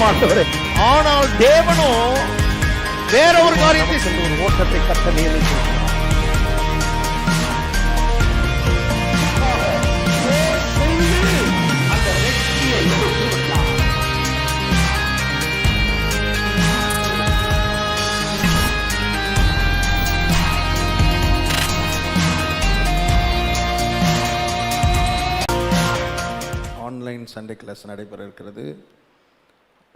ஆனால் தேவனோ வேற ஒரு காரியத்தை ஒரு ஓட்டத்தை கட்ட நியமிக்கிறார். ஆன்லைன் சண்டே கிளாஸ் நடைபெற இருக்கிறது.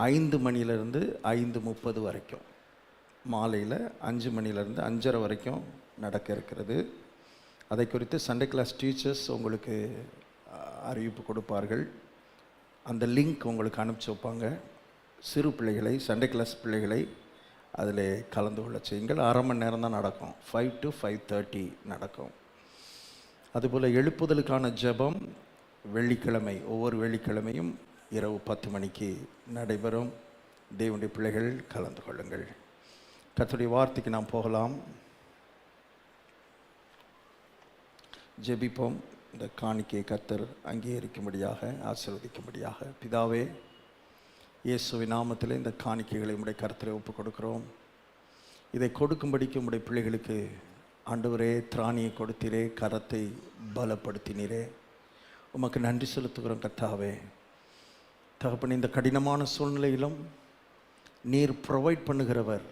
5 மணியிலிருந்து 5:30 வரைக்கும், மாலையில் 5 மணியிலிருந்து 5:30 வரைக்கும் நடக்க இருக்கிறது. அதை குறித்து சண்டே கிளாஸ் டீச்சர்ஸ் உங்களுக்கு அறிவிப்பு கொடுப்பார்கள். அந்த லிங்க் உங்களுக்கு அனுப்பிச்சி வைப்பாங்க. சிறு பிள்ளைகளை, சண்டே கிளாஸ் பிள்ளைகளை அதில் கலந்து கொள்ள செய்யுங்கள். 1/2 மணி நேரம் தான் நடக்கும். 5 to 5:30 நடக்கும். அதுபோல் எழுப்புதலுக்கான ஜெபம் வெள்ளிக்கிழமை, ஒவ்வொரு வெள்ளிக்கிழமையும் இரவு 10 மணிக்கு நடைபெறும். தேவனுடைய பிள்ளைகள் கலந்து கொள்ளுங்கள். கர்த்தருடைய வார்த்தைக்கு நாம் போகலாம். ஜெபிப்போம். இந்த காணிக்கையை கர்த்தர் அங்கீகரிக்கும்படியாக, ஆசீர்வதிக்கும்படியாக. பிதாவே, இயேசுவின் நாமத்தில் இந்த காணிக்கைகளை உம்முடைய கர்த்தரை ஒப்புக் கொடுக்கிறோம். இதை கொடுக்கும்படிக்கு உம்முடைய பிள்ளைகளுக்கு ஆண்டவரே திராணியை கொடுத்தீரே, கரத்தை பலப்படுத்தினீரே, உமக்கு நன்றி செலுத்துகிறோம். கர்த்தாவே தகப்பனே, இந்த கடினமான சூழ்நிலையிலும் நீர் ப்ரொவைட் பண்ணுகிறவர்,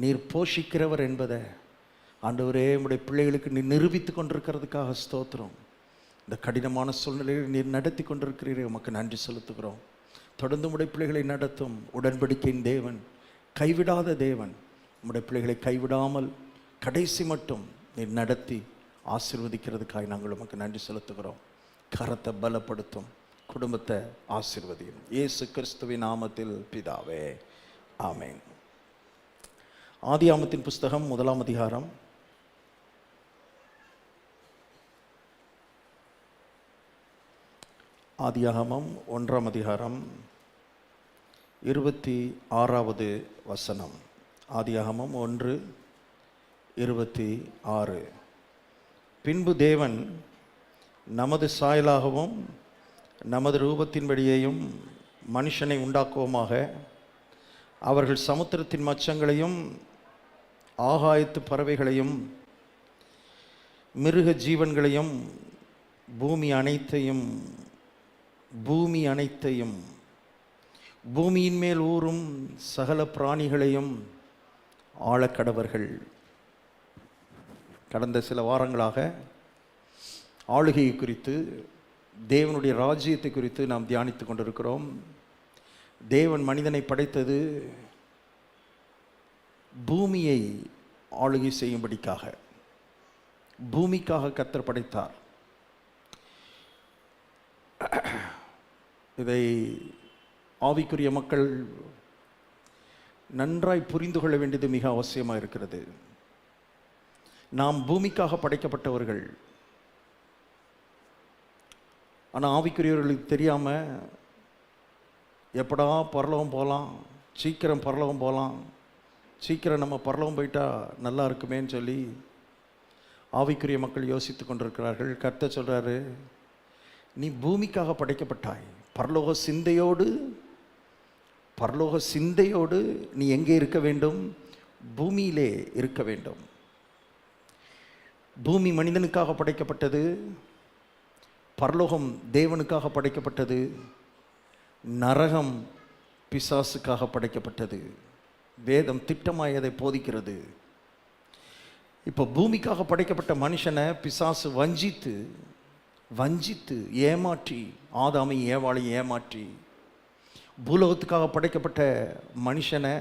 நீர் போஷிக்கிறவர் என்பதை ஆண்டவரே உம்முடைய பிள்ளைகளுக்கு நீர் நிரூபித்து கொண்டிருக்கிறதுக்காக ஸ்தோத்திரம். இந்த கடினமான சூழ்நிலையில் நீர் நடத்தி கொண்டிருக்கிறீரே, உமக்கு நன்றி செலுத்துகிறோம். தொடர்ந்து உம்முடைய பிள்ளைகளை நடத்தும் உடன்படிக்கையின் தேவன், கைவிடாத தேவன். உம்முடைய பிள்ளைகளை கைவிடாமல் கடைசி மட்டும் நீர் நடத்தி ஆசீர்வதிக்கிறதுக்காக நாங்கள் உமக்கு நன்றி செலுத்துகிறோம். கரத்தை பலப்படுத்தும், குடும்பத்தை ஆசீர்வதியும். இயேசு கிறிஸ்துவின் நாமத்தில் பிதாவே, ஆமென். ஆதியாகமத்தின் புஸ்தகம் 1ஆம் அதிகாரம். ஆதியாகமம் 1ஆம் அதிகாரம் 26வது வசனம். ஆதியாகமம் 1:26. பின்பு தேவன் நமது சாயலாகவும் நமது ரூபத்தின்படியேயும் மனுஷனை உண்டாக்குவோமாக, அவர்கள் சமுத்திரத்தின் மச்சங்களையும் ஆகாயத்து பறவைகளையும் மிருக ஜீவன்களையும் பூமி அனைத்தையும் பூமியின் மேல் ஊறும் சகல பிராணிகளையும் ஆளக்கடவர்கள். கடந்த சில வாரங்களாக ஆளுகையை குறித்து, தேவனுடைய ராஜ்யத்தை குறித்து நாம் தியானித்து கொண்டிருக்கிறோம். தேவன் மனிதனை படைத்தது பூமியை ஆளுகை செய்யும்படிக்காக, பூமிக்காக கர்த்தர் படைத்தார். இதை ஆவிக்குரிய மக்கள் நன்றாய் புரிந்து கொள்ள வேண்டியது மிக அவசியமாக இருக்கிறது. நாம் பூமிக்காக படைக்கப்பட்டவர்கள். ஆனால் ஆவிக்குரியவர்களுக்கு தெரியாமல் எப்படா பரலோகம் போகலாம், சீக்கிரம் பரலோகம் போகலாம், சீக்கிரம் நம்ம பரலோகம் போயிட்டா நல்லா இருக்குமேன்னு சொல்லி ஆவிக்குரிய மக்கள் யோசித்து கொண்டிருக்கிறார்கள். கர்த்தர் சொல்கிறாரு, நீ பூமிக்காக படைக்கப்பட்டாய். பரலோக சிந்தையோடு நீ எங்கே இருக்க வேண்டும்? பூமியிலே இருக்க வேண்டும். பூமி மனிதனுக்காக படைக்கப்பட்டது, பரலோகம் தேவனுக்காக படைக்கப்பட்டது, நரகம் பிசாசுக்காக படைக்கப்பட்டது. வேதம் திட்டமாய் அதை போதிக்கிறது. இப்போ பூமிக்காக படைக்கப்பட்ட மனுஷனை பிசாசு வஞ்சித்து ஏமாற்றி, ஆதாமை ஏவாளை ஏமாற்றி, பூலோகத்துக்காக படைக்கப்பட்ட மனுஷனை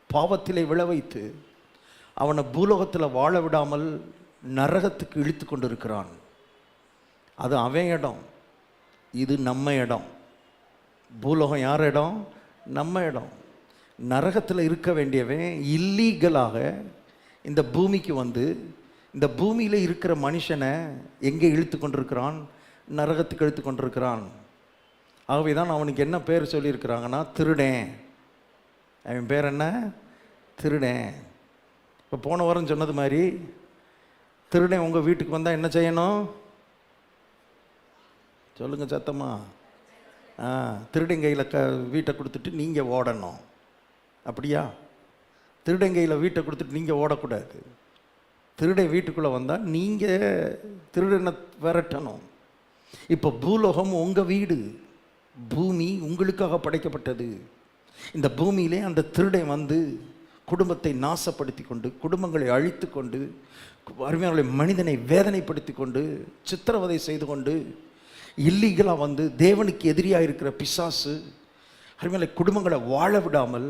பாவத்திலே விழ வைத்து அவனை பூலோகத்தில் வாழ விடாமல் நரகத்துக்கு இழுத்து கொண்டிருக்கிறான். அது அவன் இடம், இது நம்ம இடம். பூலோகம் யார் இடம்? நம்ம இடம். நரகத்தில் இருக்க வேண்டியவன் இல்லீகலாக இந்த பூமிக்கு வந்து இந்த பூமியில் இருக்கிற மனுஷனை எங்கே இழுத்து கொண்டிருக்கிறான்? நரகத்துக்கு இழுத்து கொண்டிருக்கிறான். ஆகவே தான் அவனுக்கு என்ன பேர் சொல்லியிருக்கிறாங்கன்னா, திருடேன். அவன் பேர் என்ன? திருடேன். இப்போ போன வாரம் சொன்னது மாதிரி, திருடேன் உங்கள் வீட்டுக்கு வந்தால் என்ன செய்யணும்? சொல்லுங்கள் சத்தமா. திருடன் கையில் வீட்டை கொடுத்துட்டு நீங்கள் ஓடணும், அப்படியா? திருடன் கையில் வீட்டை கொடுத்துட்டு நீங்கள் ஓடக்கூடாது. திருடன் வீட்டுக்குள்ளே வந்தால் நீங்கள் திருடனை விரட்டணும். இப்போ பூலோகம் உங்கள் வீடு, பூமி உங்களுக்காக படைக்கப்பட்டது. இந்த பூமியிலே அந்த திருடன் வந்து குடும்பத்தை நாசப்படுத்தி கொண்டு, குடும்பங்களை அழித்து கொண்டு, அருமையான மனிதனை வேதனைப்படுத்தி கொண்டு, சித்திரவதை செய்து கொண்டு, இல்லீகலாக வந்து தேவனுக்கு எதிரியாக இருக்கிற பிசாசு அருமையான குடும்பங்களை வாழ விடாமல்,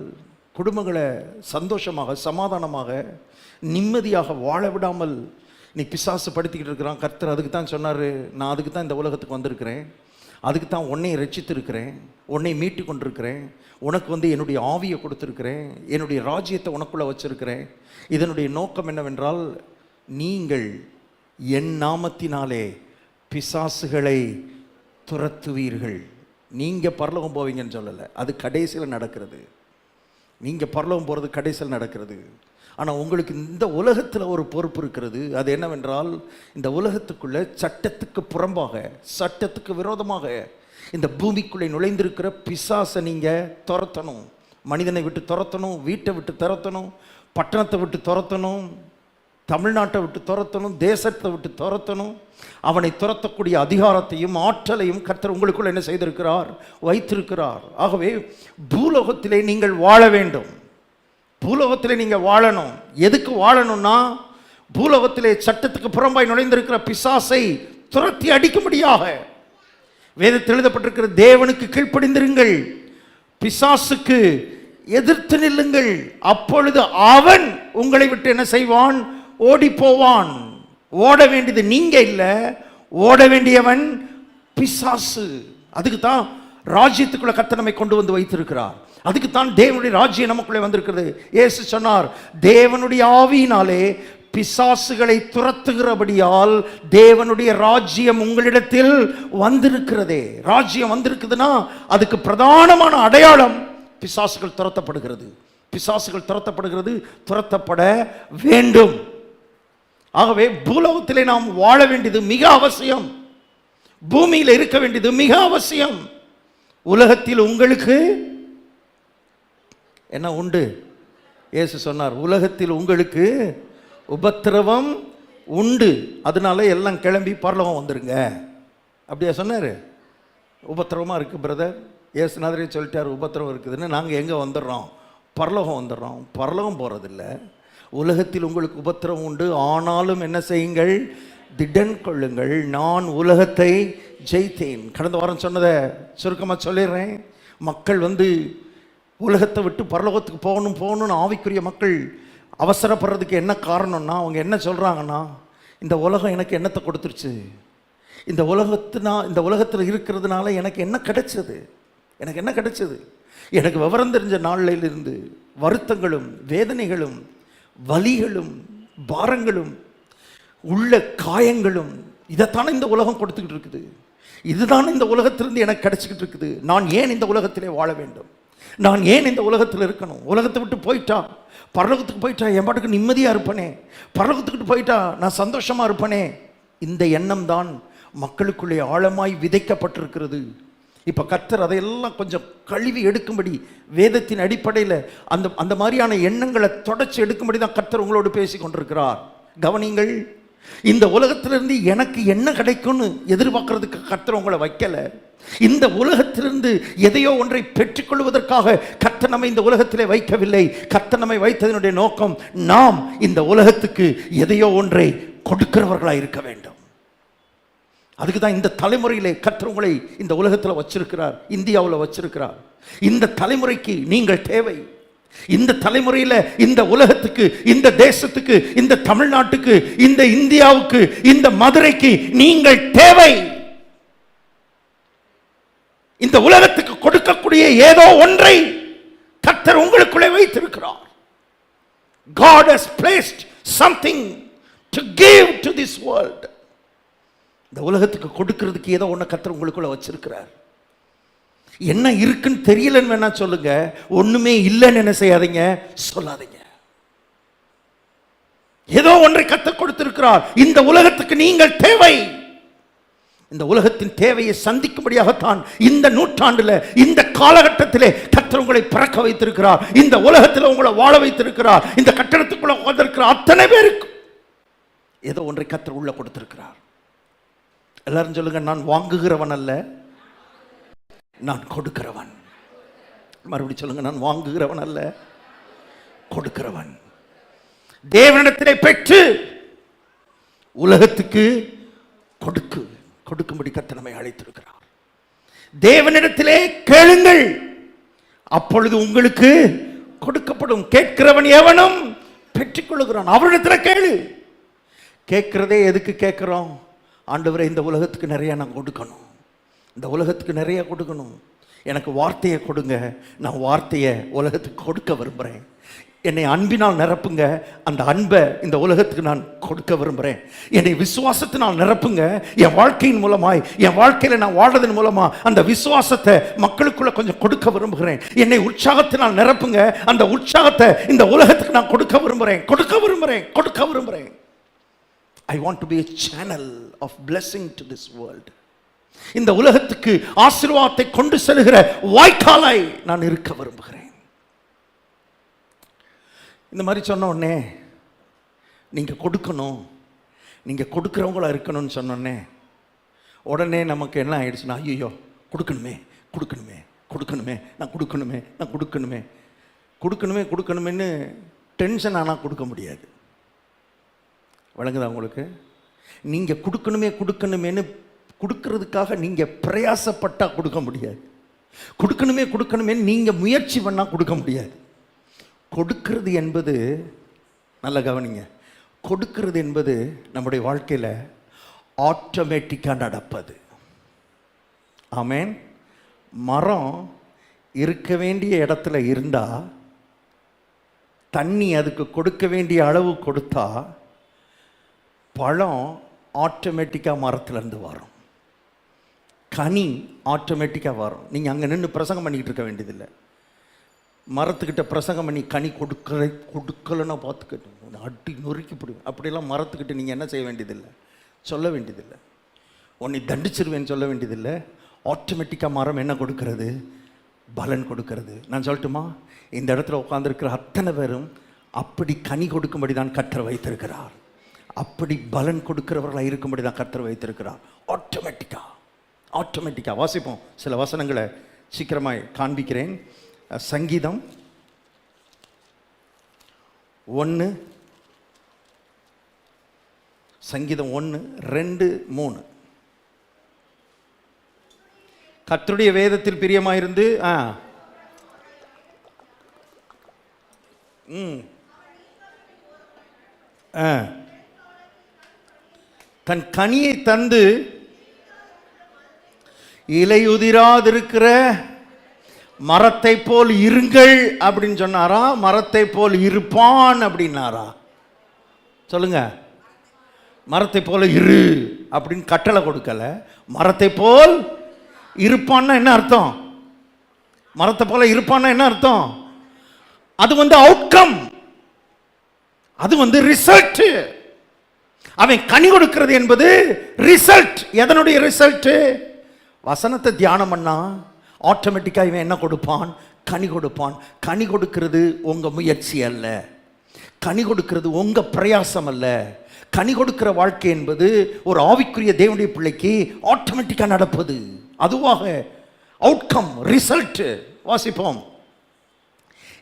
குடும்பங்களை சந்தோஷமாக சமாதானமாக நிம்மதியாக வாழ விடாமல் நீ பிசாசு படுத்திக்கிட்டு இருக்கிறான். கர்த்தர் அதுக்கு தான் சொன்னார், நான் அதுக்கு தான் இந்த உலகத்துக்கு வந்திருக்கிறேன், அதுக்கு தான் உன்னை ரட்சித்திருக்கிறேன், உன்னை மீட்டு கொண்டிருக்கிறேன், உனக்கு வந்து என்னுடைய ஆவியை கொடுத்துருக்கிறேன், என்னுடைய ராஜ்யத்தை உனக்குள்ளே வச்சிருக்கிறேன். இதனுடைய நோக்கம் என்னவென்றால், நீங்கள் என் நாமத்தினாலே பிசாசுகளை துரத்துவீர்கள். நீங்கள் பரலோகம் போவீங்கன்னு சொல்லலை, அது கடைசியில் நடக்கிறது. நீங்கள் பரலோகம் போகிறது கடைசியில் நடக்கிறது. ஆனால் உங்களுக்கு இந்த உலகத்தில் ஒரு பொறுப்பு இருக்கிறது. அது என்னவென்றால், இந்த உலகத்துக்குள்ளே சட்டத்துக்கு புறம்பாக, சட்டத்துக்கு விரோதமாக இந்த பூமிக்குள்ளே நுழைந்திருக்கிற பிசாசை நீங்கள் துரத்தணும். மனிதனை விட்டு துரத்தணும், வீட்டை விட்டு துரத்தணும், பட்டணத்தை விட்டு துரத்தணும், தமிழ்நாட்டை விட்டு துரத்தணும், தேசத்தை விட்டு துரத்தணும். அவனை துரத்தக்கூடிய அதிகாரத்தையும் ஆற்றலையும் கர்த்தர் உங்களுக்குள்ள என்ன செய்திருக்கிறார்? வைத்திருக்கிறார். ஆகவே பூலோகத்திலே நீங்கள் வாழ வேண்டும். பூலோகத்திலே நீங்கள் வாழணும். எதுக்கு வாழணும்னா, பூலோகத்திலே சட்டத்துக்கு புறம்பாய் நுழைந்திருக்கிற பிசாசை துரத்தி அடிக்கும்படியாக. வேதத்தில் எழுதப்பட்டிருக்கிற தேவனுக்கு கீழ்ப்படிந்திருங்கள், பிசாசுக்கு எதிர்த்து நில்லுங்கள், அப்பொழுது அவன் உங்களை விட்டு என்ன செய்வான்? ஓடி போவான். ஓட வேண்டியது நீங்க இல்ல, ஓட வேண்டியவன் பிசாசு. அதுக்கு தான் ராஜ்யத்துக்குள்ள கர்த்தர் நம்மை கொண்டு வந்து வைத்திருக்கிறார். அதுக்கு தான் தேவனுடைய ராஜ்யம் நமக்குள்ளே வந்திருக்கிறது. இயேசு சொன்னார், தேவனுடைய ஆவியினாலே பிசாசுகளை துரத்துகிறபடியால் தேவனுடைய ராஜ்யம் உங்களிடத்தில் வந்திருக்கிறதே. ராஜ்யம் வந்திருக்குதுன்னா அதுக்கு பிரதானமான அடையாளம் பிசாசுகள் துரத்தப்படுகிறது. பிசாசுகள் துரத்தப்படுகிறது, துரத்தப்பட வேண்டும். ஆகவே பூலோகத்திலே நாம் வாழ வேண்டியது மிக அவசியம். பூமியில் இருக்க வேண்டியது மிக அவசியம். உலகத்தில் உங்களுக்கு என்ன உண்டு? இயேசு சொன்னார், உலகத்தில் உங்களுக்கு உபத்திரவம் உண்டு, அதனால எல்லாம் கிளம்பி பரலோகம் வந்துருங்க. அப்படியா சொன்னார்? உபத்திரவமாக இருக்குது பிரதர், இயேசுநாதரே சொல்லிட்டார் உபத்திரவம் இருக்குதுன்னு. நாங்கள் எங்கே வந்துடுறோம்? பரலோகம் வந்துடுறோம். பரலோகம் போகிறதில்ல. உலகத்தில் உங்களுக்கு உபத்திரவம் உண்டு, ஆனாலும் என்ன செய்யுங்கள்? திடன் கொள்ளுங்கள், நான் உலகத்தை ஜெயித்தேன். கடந்த வாரம் சொன்னதை சுருக்கமாக சொல்லிடுறேன். மக்கள் வந்து உலகத்தை விட்டு பரலோகத்துக்கு போகணும்னு ஆவிக்குரிய மக்கள் அவசரப்படுறதுக்கு என்ன காரணம்னா, அவங்க என்ன சொல்கிறாங்கன்னா, இந்த உலகம் எனக்கு என்னத்தை கொடுத்துருச்சு, இந்த உலகத்தில் இருக்கிறதுனால எனக்கு என்ன கிடைச்சது, எனக்கு என்ன கிடைச்சது? எனக்கு விவரம் தெரிஞ்ச நாளிலிருந்து வருத்தங்களும் வேதனைகளும் வலிகளும் பாரங்களும் உள்ள காயங்களும் இதைத்தானே இந்த உலகம் கொடுத்துக்கிட்டு இருக்குது. இதுதான் இந்த உலகத்திலிருந்து எனக்கு கிடைச்சிக்கிட்டு இருக்குது. நான் ஏன் இந்த உலகத்திலே வாழ வேண்டும்? நான் ஏன் இந்த உலகத்தில் இருக்கணும்? உலகத்தை விட்டு போயிட்டா, பரலோகத்துக்கு போயிட்டா என் பாட்டுக்கு நிம்மதியாக இருப்பனே, பரலோகத்துக்கிட்டு போயிட்டா நான் சந்தோஷமாக இருப்பனே. இந்த எண்ணம் தான் மக்களுக்குள்ளே ஆழமாய் விதைக்கப்பட்டிருக்கிறது. இப்போ கர்த்தர் அதையெல்லாம் கொஞ்சம் கழுவி எடுக்கும்படி, வேதத்தின் அடிப்படையில் அந்த மாதிரியான எண்ணங்களை தொடச்சி எடுக்கும்படி தான் கர்த்தர் உங்களோடு பேசி கொண்டிருக்கிறார். கவனிங்கள், இந்த உலகத்திலிருந்து எனக்கு என்ன கிடைக்கும்னு எதிர்பார்க்கறதுக்கு கர்த்தர் உங்களை வைக்கல. இந்த உலகத்திலிருந்து எதையோ ஒன்றை பெற்றுக்கொள்வதற்காக கர்த்தர் நம்மை இந்த உலகத்திலே வைக்கவில்லை. கர்த்தர் நம்மை வைத்ததனுடைய நோக்கம், நாம் இந்த உலகத்துக்கு எதையோ ஒன்றை கொடுக்கிறவர்களாக இருக்க வேண்டும். அதுக்கு தான் இந்த தலைமுறையிலே கர்த்தர் உங்களை இந்த உலகத்தில் வச்சிருக்கிறார், இந்தியாவில் வச்சிருக்கிறார். இந்த தலைமுறைக்கு நீங்கள் தேவை. இந்த தலைமுறையில் இந்த உலகத்துக்கு, இந்த தேசத்துக்கு, இந்த தமிழ்நாட்டுக்கு, இந்த இந்தியாவுக்கு, இந்த மதுரைக்கு நீங்கள் தேவை. இந்த உலகத்துக்கு கொடுக்கக்கூடிய ஏதோ ஒன்றை கர்த்தர் உங்களுக்குள்ளே வைத்திருக்கிறார். God has placed something to give to this world. இந்த உலகத்துக்கு கொடுக்கிறதுக்கு ஏதோ ஒன்று கர்த்தர் உங்களுக்குள்ள வச்சிருக்கிறார். என்ன இருக்குன்னு தெரியலன்னு வேணா சொல்லுங்க, ஒண்ணுமே இல்லைன்னு என்ன செய்யாதீங்க, சொல்லாதீங்க. ஏதோ ஒன்றை கர்த்தர் கொடுத்திருக்கிறார். இந்த உலகத்துக்கு நீங்கள் தேவை. இந்த உலகத்தின் தேவையை சந்திக்கும்படியாகத்தான் இந்த நூற்றாண்டுல இந்த காலகட்டத்திலே கர்த்தர் உங்களை பிறக்க வைத்திருக்கிறார். இந்த உலகத்தில் உங்களை வாழ வைத்திருக்கிறார். இந்த கட்டடத்துக்குள்ள வந்திருக்கிற அத்தனை பேருக்கு ஏதோ ஒன்றை கர்த்தர் உள்ள கொடுத்திருக்கிறார். எல்லாரும் சொல்லுங்க, நான் வாங்குகிறவன் அல்ல, நான் கொடுக்கிறவன். மறுபடியும் சொல்லுங்க, நான் வாங்குகிறவன் அல்ல, கொடுக்கிறவன். தேவனிடத்திலே பெற்று உலகத்துக்கு கொடுக்கும்படி கர்த்தர் நம்மை அழைத்திருக்கிறார். தேவனிடத்திலே கேளுங்கள், அப்பொழுது உங்களுக்கு கொடுக்கப்படும். கேட்கிறவன் எவனும் பெற்றுக்கொள்கிறான். அவரிடத்தில் கேளு. கேட்கிறதே எதுக்கு கேட்கிறோம்? ஆண்டவரே, இந்த உலகத்துக்கு நிறைய நான் கொடுக்கணும், இந்த உலகத்துக்கு நிறைய கொடுக்கணும், எனக்கு வார்த்தையை கொடுங்க, நான் வார்த்தையை உலகத்துக்கு கொடுக்க விரும்புகிறேன். என்னை அன்பினால் நிரப்புங்க, அந்த அன்பை இந்த உலகத்துக்கு நான் கொடுக்க விரும்புகிறேன். என்னை விசுவாசத்தினால் நிரப்புங்க, என் வாழ்க்கையின் மூலமாய், என் வாழ்க்கையில் நான் வாழ்றதன் மூலமா அந்த விசுவாசத்தை மக்களுக்குள்ள கொஞ்சம் கொடுக்க விரும்புகிறேன். என்னை உற்சாகத்தினால் நிரப்புங்க, அந்த உற்சாகத்தை இந்த உலகத்துக்கு நான் கொடுக்க விரும்புகிறேன். I want to be a channel of blessing to this world. இந்த உலகத்துக்கு ஆசீர்வாதத்தை கொண்டு செல்கிற வாய்க்காலாய் நான் இருக்க விரும்புகிறேன். இந்த மாதிரி சொன்ன உடனே நீங்கள் கொடுக்கணும், நீங்கள் கொடுக்குறவங்களா இருக்கணும்னு சொன்னோடனே உடனே நமக்கு என்ன ஆயிடுச்சுன்னா, ஐயோ கொடுக்கணுமே நான் கொடுக்கணுமேன்னு டென்ஷன் ஆனால் கொடுக்க முடியாது. வழங்குதா உங்களுக்கு? நீங்கள் கொடுக்கணுமேன்னு கொடுக்கறதுக்காக நீங்கள் பிரயாசப்பட்டால் கொடுக்க முடியாது. கொடுக்கணுமே நீங்கள் முயற்சி பண்ணால் கொடுக்க முடியாது. கொடுக்கிறது என்பது, நல்ல கவனிங்க, கொடுக்கிறது என்பது நம்முடைய வாழ்க்கையில் ஆட்டோமேட்டிக்காக நடப்பது. ஆமேன். மரம் இருக்க வேண்டிய இடத்துல இருந்தால், தண்ணி அதுக்கு கொடுக்க வேண்டிய அளவு கொடுத்தா, பழம் ஆட்டோமேட்டிக்காக மரத்துலேருந்து வரும், கனி ஆட்டோமேட்டிக்காக வரும். நீங்கள் அங்கே நின்று பிரசங்கம் பண்ணிக்கிட்டு இருக்க வேண்டியதில்லை. மரத்துக்கிட்ட பிரசங்கம் பண்ணி கனி கொடுக்கலன்னா பார்த்துக்கிட்டு அடி நொறுக்கி போடுவேன். அப்படியெல்லாம் மரத்துக்கிட்ட நீங்கள் என்ன செய்ய வேண்டியதில்லை, சொல்ல வேண்டியதில்லை. உன்னை தண்டிச்சிருவேன்னு சொல்ல வேண்டியதில்லை. ஆட்டோமேட்டிக்காக மரம் என்ன கொடுக்கறது? பலன் கொடுக்கறது. நான் சொல்லட்டுமா, இந்த இடத்துல உட்காந்துருக்கிற அத்தனை பேரும் அப்படி கனி கொடுக்கும்படி தான் கர்த்தர் வைத்திருக்கிறார். அப்படி பலன் கொடுக்கிறவர்களாக இருக்கும்படி தான் கர்த்தர் வைத்திருக்கிறார். ஆட்டோமேட்டிக்காக வாசிப்போம். சில வசனங்களை சீக்கிரமாய் காண்பிக்கிறேன். சங்கீதம் 1, சங்கீதம் 1, 2, 3. கர்த்தருடைய வேதத்தில் பிரியமாயிருந்து தன் கனியை தந்து இலையுதிராதிருக்கிற மரத்தை போல் இருங்கள் அப்படின்னு சொன்னாரா? மரத்தை போல் இருப்பான் அப்படின்னாரா? சொல்லுங்க. மரத்தை போல இரு அப்படின்னு கட்டளை கொடுக்கல. மரத்தை போல் இருப்பான்னா என்ன அர்த்தம்? மரத்தை போல இருப்பான்னா என்ன அர்த்தம்? அது அவுட்கம், அது ரிசல்ட். அவன் கனி கொடுக்கிறது என்பது ரிசல்ட். எதனுடைய ரிசல்ட்? வசனத்தை தியானம் பண்ணா ஆட்டோமேட்டிக்காக இவன் என்ன கொடுப்பான்? கனி கொடுப்பான். கனி கொடுக்கிறது உங்கள் முயற்சி அல்ல, கனி கொடுக்கிறது உங்கள் பிரயாசம் அல்ல. கனி கொடுக்கிற வாழ்க்கை என்பது ஒரு ஆவிக்குரிய தேவனுடைய பிள்ளைக்கு ஆட்டோமேட்டிக்காக நடப்பது. அதுவாக அவுட்கம், ரிசல்ட். வாசிப்போம்.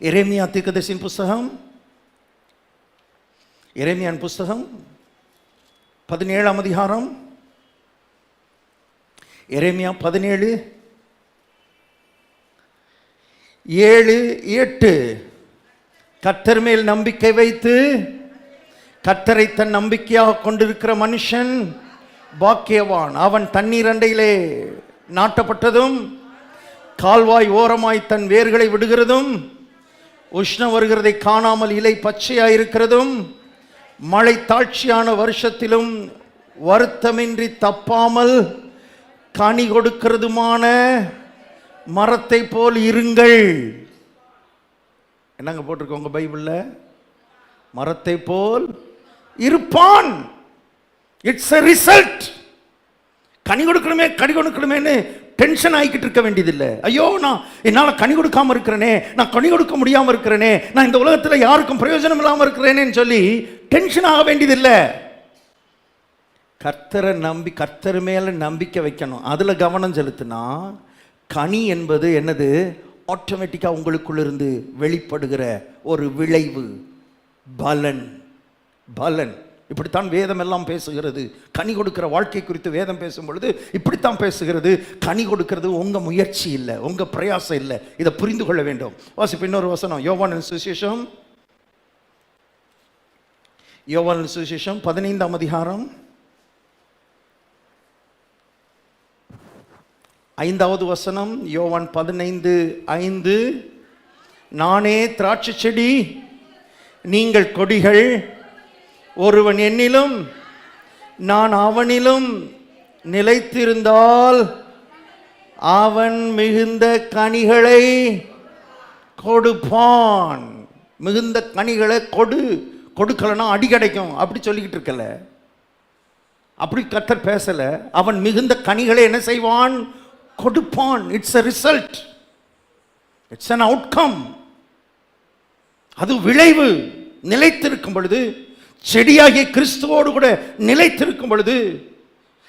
எரேமியா தீர்க்கதரிசியின் புஸ்தகம், எரேமியான் புஸ்தகம் 17ஆம் அதிகாரம். எரேமியா 17, 7, 8. கர்த்தர் மேல் நம்பிக்கை வைத்து கர்த்தரை தன் நம்பிக்கையாக கொண்டிருக்கிற மனுஷன் பாக்கியவான். அவன் தண்ணீர் அண்டையிலே நாட்டப்பட்டதும் கால்வாய் ஓரமாய் தன் வேர்களை விடுகிறதும் உஷ்ணம் வருகிறதை காணாமல் இலை பச்சையாயிருக்கிறதும் மழை தாட்சியான வருஷத்திலும் வருத்தமின்றி தப்பாமல் கனி கொடுக்கிறதுமான மரத்தை போல் இருங்கள். என்னங்க போட்டிருக்க உங்க பைபிள்ல? மரத்தை போல் இருப்பான். It's a result. கனி கொடுக்கணுமே கனி கொடுக்கணுமேன்னு டென்ஷன் ஆகிக்கிட்டு இருக்க வேண்டியதில்லை. ஐயோ நான் என்னால் கனி கொடுக்காமல் இருக்கிறேனே, நான் கனி கொடுக்க முடியாமல் இருக்கிறேனே, நான் இந்த உலகத்தில் யாருக்கும் பிரயோஜனம் இல்லாமல் இருக்கிறேனேன்னு சொல்லி டென்ஷன் ஆக வேண்டியதில்லை. கர்த்தரை நம்பி கர்த்தர் மேலே நம்பிக்கை வைக்கணும், அதில் கவனம் செலுத்தினா கனி என்பது என்னது, ஆட்டோமேட்டிக்காக உங்களுக்குள்ளிருந்து வெளிப்படுகிற ஒரு விளைவு, பலன். பலன் இப்படித்தான் வேதம் எல்லாம் பேசுகிறது. கனி கொடுக்கிற வாழ்க்கை குறித்து வேதம் பேசும் பொழுது இப்படித்தான் பேசுகிறது. கனி கொடுக்கிறது உங்கள் முயற்சி இல்லை, உங்கள் பிரயாசம் இல்லை. இதை புரிந்து கொள்ள வேண்டும். வாசிப்பு இன்னொரு வசனம், யோவானின் சுவிசேஷம் 15ஆம் அதிகாரம் 5வது வசனம். யோவான் 15:5, நானே திராட்சை செடி, நீங்கள் கொடிகள். ஒருவன் என்னிலும் நான் அவனிலும் நிலைத்திருந்தால் அவன் மிகுந்த கனிகளை கொடுப்பான். மிகுந்த கனிகளை கொடுக்கலன்னா அடி கிடைக்கும் அப்படி சொல்லிக்கிட்டு இருக்கல, அப்படி கர்த்தர் பேசல. அவன் மிகுந்த கனிகளை என்ன செய்வான், கொடுப்பான். It's a result, it's an outcome. அது விளைவு. நிலைத்திருக்கும் பொழுது, செடியாகிய கிறிஸ்துவோடு கூட நிலைத்திருக்கும் பொழுது,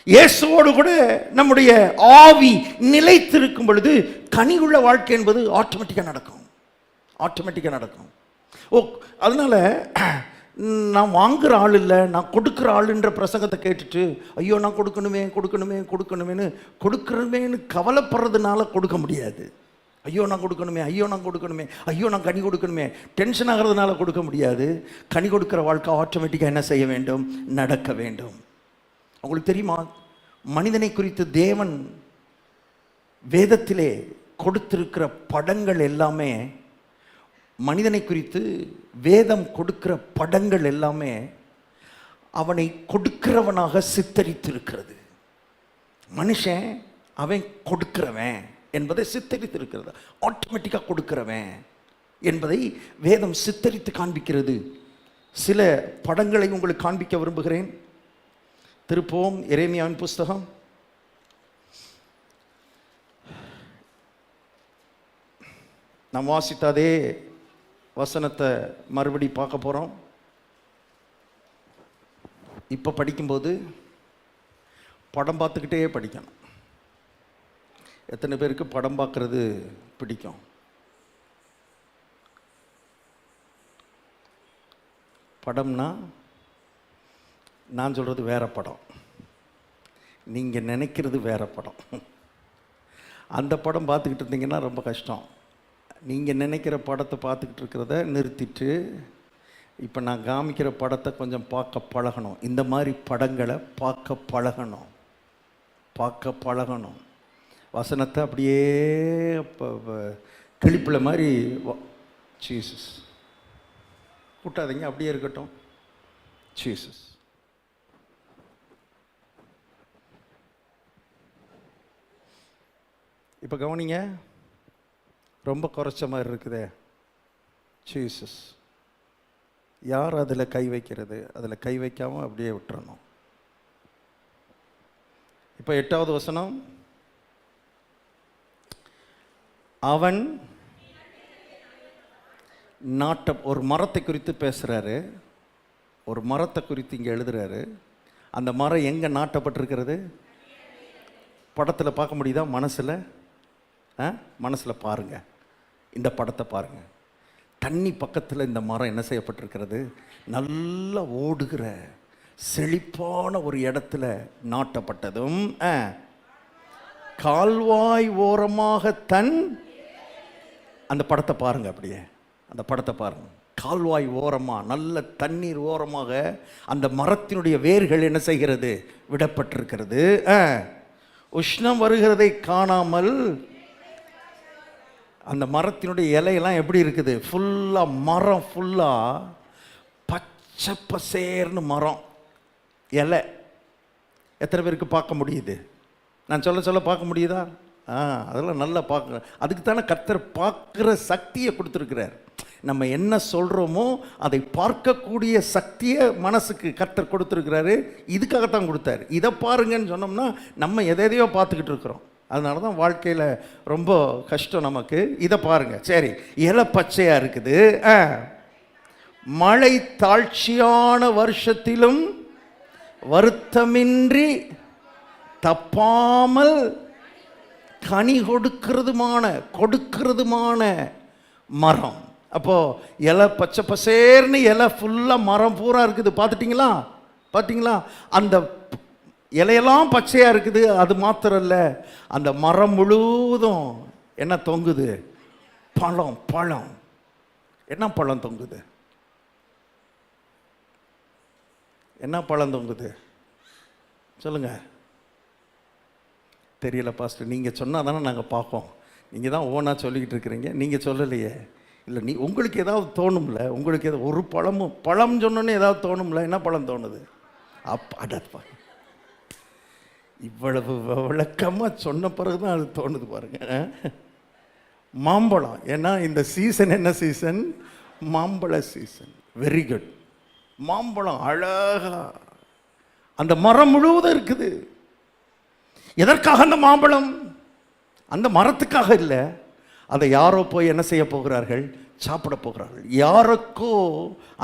இயேசுவோடு கூட நம்முடைய ஆவி நிலைத்திருக்கும் பொழுது கனியுள்ள வாழ்க்கை என்பது ஆட்டோமேட்டிக்காக நடக்கும். ஆட்டோமேட்டிக்காக நடக்கும். அதனால நான் வாங்குகிற ஆள் இல்லை, நான் கொடுக்குற ஆளுன்ற பிரசங்கத்தை கேட்டுட்டு ஐயோ நான் கொடுக்கணுமேன்னு கவலைப்படுறதுனால கொடுக்க முடியாது. ஐயோ நான் கனி கொடுக்கணுமே டென்ஷன் ஆகிறதுனால கொடுக்க முடியாது. கனி கொடுக்குற வாழ்க்கை ஆட்டோமேட்டிக்காக என்ன செய்ய வேண்டும், நடக்க வேண்டும். உங்களுக்கு தெரியுமா, மனிதனை குறித்து தேவன் வேதத்திலே கொடுத்திருக்கிற படங்கள் எல்லாமே, மனிதனை குறித்து வேதம் கொடுக்கிற படங்கள் எல்லாமே அவனை கொடுக்கிறவனாக சித்தரித்திருக்கிறது. மனுஷன் அவன் கொடுக்கிறவன் என்பதை சித்தரித்திருக்கிறது. ஆட்டோமேட்டிக்காக கொடுக்கிறவன் என்பதை வேதம் சித்தரித்து காண்பிக்கிறது. சில படங்களை உங்களுக்கு காண்பிக்க விரும்புகிறேன். திருப்போம் எரேமியாவின் புஸ்தகம். நாம் வாசித்த அதே வசனத்தை மறுபடி பார்க்க போகிறோம். இப்போ படிக்கும்போது படம் பார்த்துக்கிட்டே படிக்கணும். எத்தனை பேருக்கு படம் பார்க்குறது பிடிக்கும்? படம்னா நான் சொல்கிறது வேற படம், நீங்கள் நினைக்கிறது வேற படம். அந்த படம் பார்த்துக்கிட்டு இருந்தீங்கன்னா ரொம்ப கஷ்டம். நீங்கள் நினைக்கிற படத்தை பார்த்துக்கிட்டு இருக்கிறத நிறுத்திட்டு இப்போ நான் காமிக்கிற படத்தை கொஞ்சம் பார்க்க பழகணும். இந்த மாதிரி படங்களை பார்க்க பழகணும். வசனத்தை அப்படியே கிளிப்பில் மாதிரி ஜீசஸ் கூட்டாதீங்க, அப்படியே இருக்கட்டும். ஜீசஸ் இப்போ கவனிங்க, ரொம்ப குறைச்ச மாதிரி இருக்குதே. ஜீசஸ் யார் அதில் கை வைக்கிறது? அதில் கை வைக்காமல் அப்படியே விட்டுறணும். இப்போ 8வது வசனம், அவன் ஒரு மரத்தை குறித்து பேசுகிறாரு. ஒரு மரத்தை குறித்து இங்கே எழுதுறாரு. அந்த மரம் எங்கே நாட்டப்பட்டிருக்கிறது? படத்தில் பார்க்க முடியுதா? மனசில் பாருங்கள், இந்த படத்தை பாருங்கள். தண்ணி பக்கத்தில் இந்த மரம் என்ன செய்யப்பட்டிருக்கிறது? நல்லா ஓடுகிற செழிப்பான ஒரு இடத்துல நாட்டப்பட்டதும், கால்வாய் ஓரமாக அந்த படத்தை பாருங்க, அப்படியே அந்த படத்தை பாருங்க. கால்வாய் ஓரமாக, நல்ல தண்ணீர் ஓரமாக அந்த மரத்தினுடைய வேர்கள் என்ன செய்கிறது? விடப்பட்டிருக்கிறது. உஷ்ணம் வருகிறதை காணாமல் அந்த மரத்தினுடைய இலையெல்லாம் எப்படி இருக்குது? ஃபுல்லாக மரம் ஃபுல்லாக பச்சை பசேர்னு மரம் இலை. எத்தனை பேருக்கு பார்க்க முடியுது? நான் சொல்ல பார்க்க முடியுதா? அதெல்லாம் நல்லா பார்க்க. அதுக்கு தானே கர்த்தர் பார்க்குற சக்தியை கொடுத்துருக்கிறார். நம்ம என்ன சொல்கிறோமோ அதை பார்க்கக்கூடிய சக்தியை மனசுக்கு கர்த்தர் கொடுத்துருக்கிறாரு. இதுக்காகத்தான் கொடுத்தாரு. இதை பாருங்கன்னு சொன்னோம்னா நம்ம எதையோ பார்த்துக்கிட்டு இருக்கிறோம். அதனால தான் வாழ்க்கையில் ரொம்ப கஷ்டம் நமக்கு. இதை பாருங்கள். சரி, இலை பச்சையாக இருக்குது. மழை தாழ்ச்சியான வருஷத்திலும் வருத்தமின்றி தப்பாமல் கனி கொடுக்கிறதுமான மரம். அப்போது இலை பச்சை பசேர்னு இலை ஃபுல்லாக மரம் பூரா இருக்குது. பார்த்தீங்களா? அந்த இலையெல்லாம் பச்சையாக இருக்குது. அது மாத்திரம் இல்லை, அந்த மரம் முழுவதும் என்ன தொங்குது? பழம். என்ன பழம் தொங்குது? என்ன பழம் தொங்குது சொல்லுங்க. தெரியல பாஸ்டர், நீங்கள் சொன்னால் தானே நாங்கள் பார்ப்போம். நீங்கள் தான் ஓனாக சொல்லிக்கிட்டு இருக்கிறீங்க, நீங்கள் சொல்லலையே. இல்லை, உங்களுக்கு ஏதாவது தோணும்ல? உங்களுக்கு ஏதாவது ஒரு பழம் சொன்னோன்னே ஏதாவது தோணும்ல? என்ன பழம் தோணுது? அடப்பா, இவ்வளவு விளக்கமாக சொன்ன பிறகு தான் அது தோணுது பாருங்க. மாம்பழம். ஏன்னா இந்த சீசன் என்ன சீசன்? மாம்பழ சீசன். Very good. மாம்பழம் அழகா அந்த மரம் முழுவதும் இருக்குது. எதற்காக அந்த மாம்பழம்? அந்த மரத்துக்காக இல்லை. அதை யாரோ போய் என்ன செய்ய போகிறார்கள்? சாப்பிட போகிறார்கள். யாருக்கோ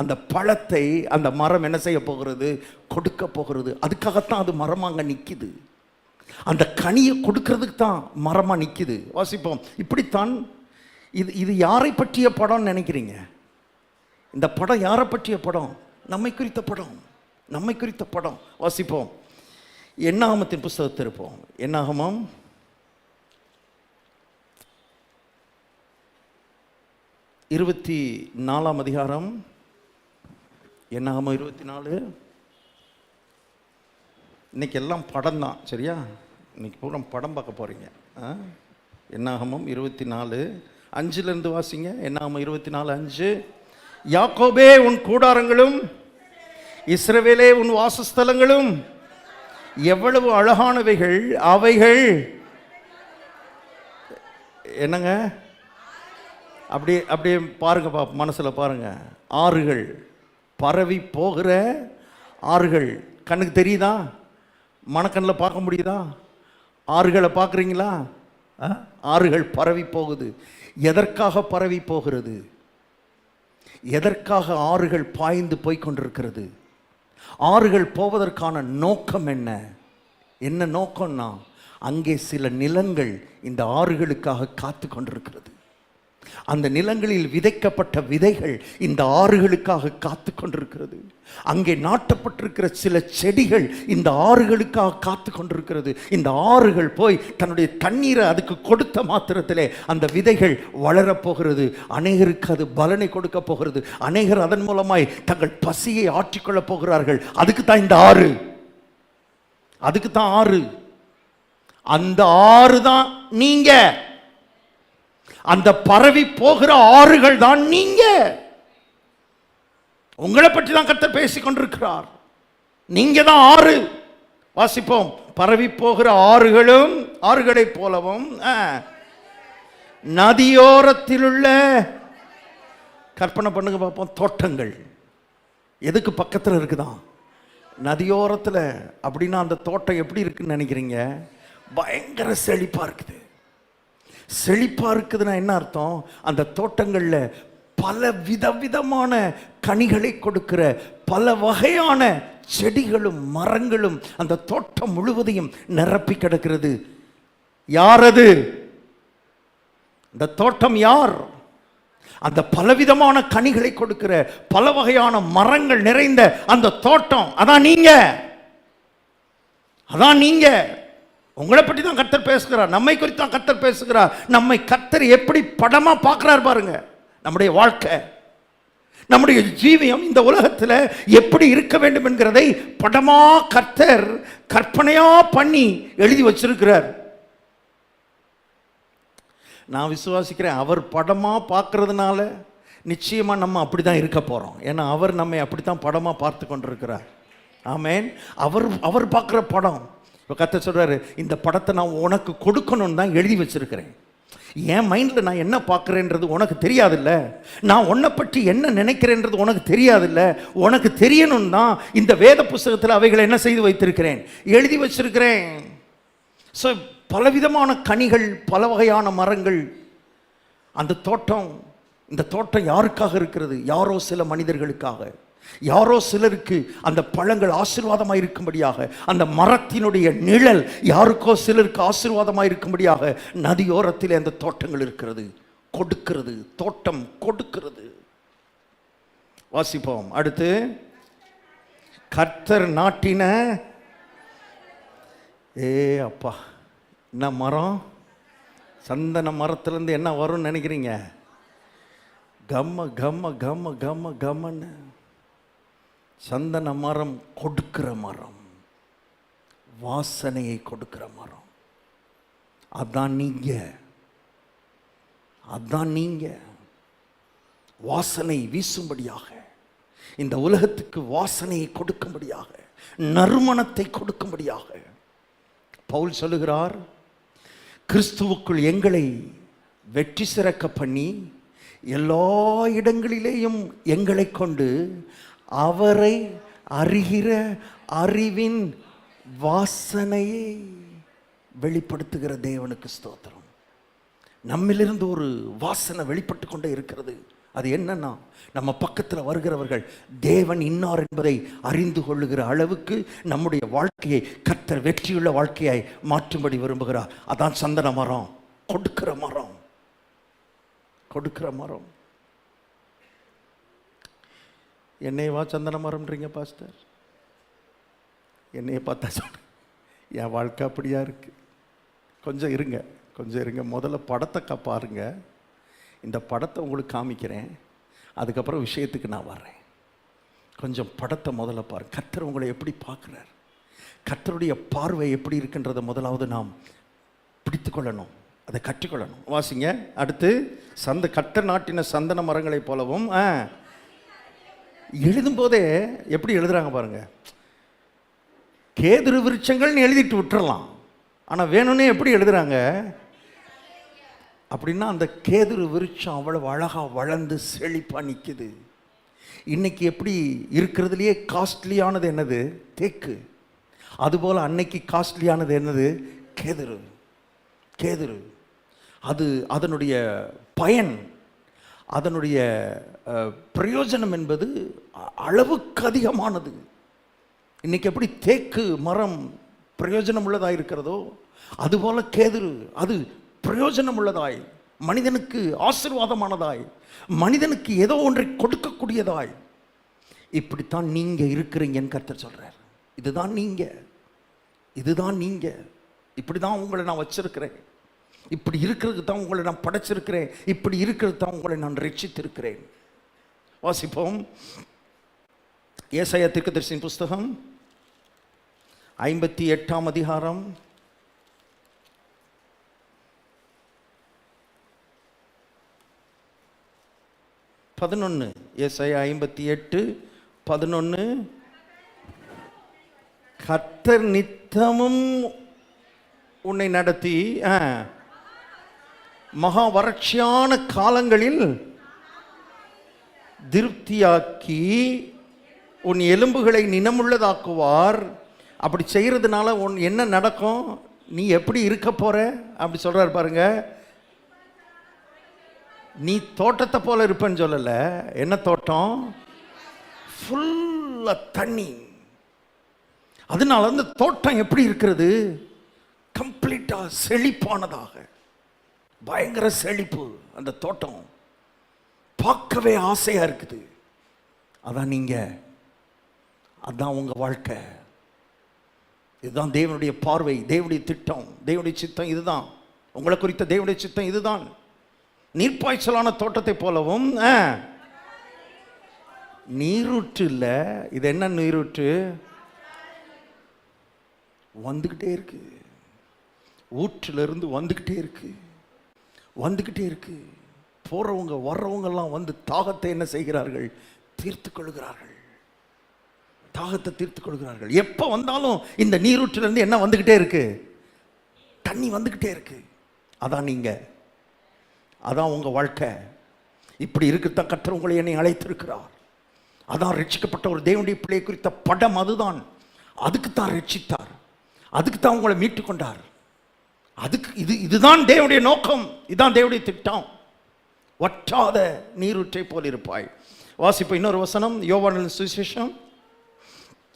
அந்த பழத்தை அந்த மரம் என்ன செய்ய போகிறது? கொடுக்க போகிறது. அதுக்காகத்தான் அது மரமாக அங்கே நிற்கிது. அந்த கனியை கொடுக்கறதுக்கு தான் மரமாக நிற்கிது. வாசிப்போம். இப்படித்தான் இது யாரை பற்றிய படம்னு நினைக்கிறீங்க? இந்த படம் யாரை பற்றிய படம்? நம்மை குறித்த படம். வாசிப்போம். என்னாகமத்தின் புஸ்தகத்தில் இருப்போம். என்னாகமம் 24 அதிகாரம். என்னாகமம் 24. இன்னைக்கு எல்லாம் படம் தான், சரியா? இன்னைக்கு பூரா படம் பார்க்க போறீங்க. என்னாகமம் 24 5 வாசிங்க. என்னாகமம் 24:5. யாக்கோபே உன் கூடாரங்களும் இஸ்ரவேலே உன் வாசஸ்தலங்களும் எவ்வளவு அழகானவைகள், அவைகள் என்னங்க? அப்படியே பாருங்க, மனசில் பாருங்க. ஆறுகள், பரவி போகிற ஆறுகள். கண்ணுக்கு தெரியுதா? மனக்கண்ணில் பார்க்க முடியுதா? ஆறுகளை பார்க்குறீங்களா? ஆறுகள் பரவி போகுது. எதற்காக பரவி போகிறது? எதற்காக ஆறுகள் பாய்ந்து போய்கொண்டிருக்கிறது? ஆறுகள் போவதற்கான நோக்கம் என்ன நோக்கம்னா, அங்கே சில நிலங்கள் இந்த ஆறுகளுக்காக காத்து கொண்டிருக்கிறது. அந்த நிலங்களில் விதைக்கப்பட்ட விதைகள் இந்த ஆறுகளுக்காக காத்து கொண்டிருக்கிறது. அங்கே நாட்டப்பட்டிருக்கிற சில செடிகள் இந்த ஆறுகளுக்காக காத்து கொண்டிருக்கிறது. இந்த ஆறுகள் போய் தன்னுடைய தண்ணீரை அதுக்கு கொடுத்த மாத்திரத்திலே அந்த விதைகள் வளரப்போகிறது. அநேகருக்கு அது பலனை கொடுக்க போகிறது. அநேகர் அதன் மூலமாய் தங்கள் பசியை ஆற்றிக்கொள்ளப் போகிறார்கள். அதுக்கு தான் இந்த ஆறு. அதுக்கு தான் ஆறு. அந்த ஆறு தான் நீங்க. அந்த பரவி போகிற ஆறுகள் தான் நீங்க. உங்களை பற்றி தான் கர்த்தர் பேசிக் கொண்டிருக்கிறார். நீங்க தான் ஆறு. வாசிப்போம். பரவி போகிற ஆறுகளும் ஆறுகளை போலவும் நதியோரத்தில் உள்ள, கற்பனை பண்ணுங்க பார்ப்போம், தோட்டங்கள். எதுக்கு பக்கத்தில் இருக்குதான்? நதியோரத்தில். அப்படின்னா அந்த தோட்டம் எப்படி இருக்குன்னு நினைக்கிறீங்க? பயங்கர செழிப்பா இருக்குது. செழிப்பா இருக்குதுன்னா என்ன அர்த்தம்? அந்த தோட்டங்களில் பல விதவிதமான கனிகளை கொடுக்கிற பல வகையான செடிகளும் மரங்களும் அந்த தோட்டம் முழுவதையும் நிரப்பி கிடக்கிறது. யார் அது? இந்த தோட்டம் யார்? அந்த பலவிதமான கனிகளை கொடுக்கிற பல வகையான மரங்கள் நிறைந்த அந்த தோட்டம். அதான் நீங்க. அதான் நீங்க. உங்களை பற்றி தான் கர்த்தர் பேசுகிறார். நம்மை குறித்து தான் கர்த்தர் பேசுகிறார். நம்மை கர்த்தர் எப்படி படமா பார்க்கிறார் பாருங்க. நம்முடைய வாழ்க்கை, நம்முடைய ஜீவியம் இந்த உலகத்தில் எப்படி இருக்க வேண்டும் என்கிறதை படமா கர்த்தர் கற்பனையா பண்ணி எழுதி வச்சிருக்கிறார். நான் விசுவாசிக்கிறேன், அவர் படமா பார்க்கறதுனால நிச்சயமா நம்ம அப்படிதான் இருக்க போறோம். ஏன்னா அவர் நம்மை அப்படித்தான் படமா பார்த்து கொண்டிருக்கிறார். ஆமென். அவர் பார்க்குற படம். இப்போ கர்த்தர் சொல்றாரு, இந்த படத்தை நான் உனக்கு கொடுக்கணும்னு தான் எழுதி வச்சிருக்கிறேன். என் மைண்டில் நான் என்ன பார்க்குறேன்றது உனக்கு தெரியாதுல்ல, நான் உன்னை பற்றி என்ன நினைக்கிறேன்றது உனக்கு தெரியாதுல்ல. உனக்கு தெரியணும் தான் இந்த வேத புஸ்தகத்தில் அவைகளை என்ன செய்து வைத்திருக்கிறேன், எழுதி வச்சிருக்கிறேன். ஸோ பலவிதமான கனிகள், பல வகையான மரங்கள். அந்த தோட்டம், இந்த தோட்டம் யாருக்காக இருக்கிறது? யாரோ சில மனிதர்களுக்காக, யாரோ சிலருக்கு அந்த பழங்கள் ஆசீர்வாதமாக இருக்கும்படியாக, அந்த மரத்தினுடைய நிழல் யாருக்கோ சிலருக்கு ஆசீர்வாதமாக இருக்கும்படியாக நதியோரத்தில் அந்த தோட்டங்கள் இருக்கிறது. கொடுக்கிறது, தோட்டம் கொடுக்கிறது. வாசிப்போம் அடுத்து. கர்த்தர் நாட்டின, அப்பா என்ன மரம்? சந்தன மரத்திலிருந்து என்ன வரும்னு நினைக்கிறீங்க? கம்ம கம்ம கம்ம கம்ம கம்மன்னு. சந்தன மரம் கொடுக்கிற மரம், வாசனையை கொடுக்கிற மரம். அதான் நீங்க, அதான் நீங்க. வாசனை வீசும்படியாக, இந்த உலகத்துக்கு வாசனையை கொடுக்கும்படியாக, நறுமணத்தை கொடுக்கும்படியாக பவுல் சொல்லுகிறார், கிறிஸ்துவுக்குள் எங்களை வெற்றி சிறக்க பண்ணி எல்லா இடங்களிலேயும் எங்களை கொண்டு அவரை அறிகிற அறிவின் வாசனையை வெளிப்படுத்துகிற தேவனுக்கு ஸ்தோத்திரம். நம்மிலிருந்து ஒரு வாசனை வெளிப்பட்டு கொண்டே இருக்கிறது. அது என்னன்னா, நம்ம பக்கத்தில் வருகிறவர்கள் தேவன் இன்னார் என்பதை அறிந்து கொள்ளுகிற அளவுக்கு நம்முடைய வாழ்க்கையை கர்த்தர் வெற்றியுள்ள வாழ்க்கையை மாற்றும்படி விரும்புகிறார். அதான் சந்தன மரம், கொடுக்கிற மரம், கொடுக்கிற மரம். என்னையவா சந்தன மரம்ன்றீங்க பாஸ்டர்? என்னைய பார்த்தா சொல்ற, என் வாழ்க்கை அப்படியா இருக்கு. கொஞ்சம் இருங்க, கொஞ்சம் இருங்க. முதல்ல படத்தை பாருங்க. இந்த படத்தை உங்களுக்கு காமிக்கிறேன், அதுக்கப்புறம் விஷயத்துக்கு நான் வர்றேன். கொஞ்சம் படத்தை முதல்ல பாருங்க. கர்த்தர் உங்களை எப்படி பார்க்குறார், கர்த்தருடைய பார்வை எப்படி இருக்குன்றதை முதலாவது நாம் பிடித்து கொள்ளணும், அதை கற்றுக்கொள்ளணும். வாசிங்க அடுத்து. கர்த்தர் நாட்டின சந்தன மரங்களை போலவும். எழுதும்போதே எப்படி எழுதுறாங்க பாருங்க. கேதுரு விருட்சங்கள்னு எழுதிட்டு விட்டுறலாம், ஆனால் வேணும்னே எப்படி எழுதுறாங்க அப்படின்னா, அந்த கேதுரு விருட்சம் அவ்வளவு அழகாக வளர்ந்து செழிப்பாக நிற்குது. இன்னைக்கு எப்படி இருக்கிறதுலையே காஸ்ட்லியானது என்னது? தேக்கு. அதுபோல் அன்னைக்கு காஸ்ட்லியானது என்னது? கேதுரு. கேதுரு அது அதனுடைய பயன், அதனுடைய பிரயோஜனம் என்பது அளவுக்கு அதிகமானது. இன்னைக்கு எப்படி தேக்கு மரம் பிரயோஜனம் உள்ளதாக இருக்கிறதோ, அதுபோல கேதுரு அது பிரயோஜனம் உள்ளதாய், மனிதனுக்கு ஆசீர்வாதமானதாய், மனிதனுக்கு ஏதோ ஒன்றை கொடுக்கக்கூடியதாய். இப்படித்தான் நீங்க இருக்கிறீங்கன்னு கர்த்தர் சொல்றார். இதுதான் நீங்க, இதுதான் நீங்க. இப்படிதான் உங்களை நான் வச்சிருக்கிறேன், இப்படி இருக்கிறது தான் உங்களை நான் படைச்சிருக்கிறேன், இப்படி இருக்கிறது தான் உங்களை நான் ரட்சித்திருக்கிறேன். வாசிப்போம். ஏசாயா தீர்க்கதரிசியின் புஸ்தகம் 58ஆம் அதிகாரம் 11. ஏசாயா 58:11. கர்த்தர் நித்தமும் உன்னை நடத்தி மகா வறட்சியான காலங்களில் திருப்தியாக்கி உன் எலும்புகளை நினமுள்ளதாக்குவார். அப்படி செய்கிறதுனால என்ன நடக்கும்? நீ எப்படி இருக்க போற அப்படி சொல்றாரு பாருங்க. நீ தோட்டத்தை போல இருப்பேன்னு சொல்லல. என்ன தோட்டம்? ஃபுல்லா தண்ணி. அதனால அந்த தோட்டம் எப்படி இருக்கிறது? கம்ப்ளீட்டா செழிப்பானதாக, பயங்கர செழிப்பு. அந்த தோட்டம் பார்க்கவே ஆசையா இருக்குது. அதான் நீங்க, அதான் உங்க வாழ்க்கை. இதுதான் தேவனுடைய பார்வை, தேவனுடைய திட்டம், தேவனுடைய சித்தம். இதுதான் உங்களை குறித்த தேவனுடைய சித்தம். இதுதான் நீர்ப்பாய்ச்சலான தோட்டத்தை போலவும். நீரூற்று இல்லை, இது என்ன நீரூற்று? வந்துகிட்டே இருக்கு, ஊற்றிலிருந்து வந்துகிட்டே இருக்கு, வந்துகிட்டே இருக்கு. போறவங்க வர்றவங்கெல்லாம் வந்து தாகத்தை என்ன செய்கிறார்கள்? தீர்த்து கொள்கிறார்கள். தாகத்தை தீர்த்து கொள்கிறார்கள். எப்போ வந்தாலும் இந்த நீரூற்றிலிருந்து என்ன வந்துகிட்டே இருக்கு? தண்ணி வந்துகிட்டே இருக்கு. அதான் நீங்க. அதான் உங்கள் வாழ்க்கை. இப்படி இருக்கத்தான் கர்த்தர் உங்களை என்னை அழைத்திருக்கிறார். அதான் ரட்சிக்கப்பட்ட ஒரு தேவனுடைய பிள்ளை குறித்த படம். அதுதான், அதுக்குத்தான் ரட்சித்தார், அதுக்குத்தான் உங்களை மீட்டு கொண்டார். அதுக்கு இதுதான் தேவனுடைய நோக்கம், இதுதான் தேவனுடைய திட்டம். வற்றாத நீரூற்றை போல் இருப்பாய். வாசிப்ப இன்னொரு வசனம், யோவானின் சுவிசேஷம்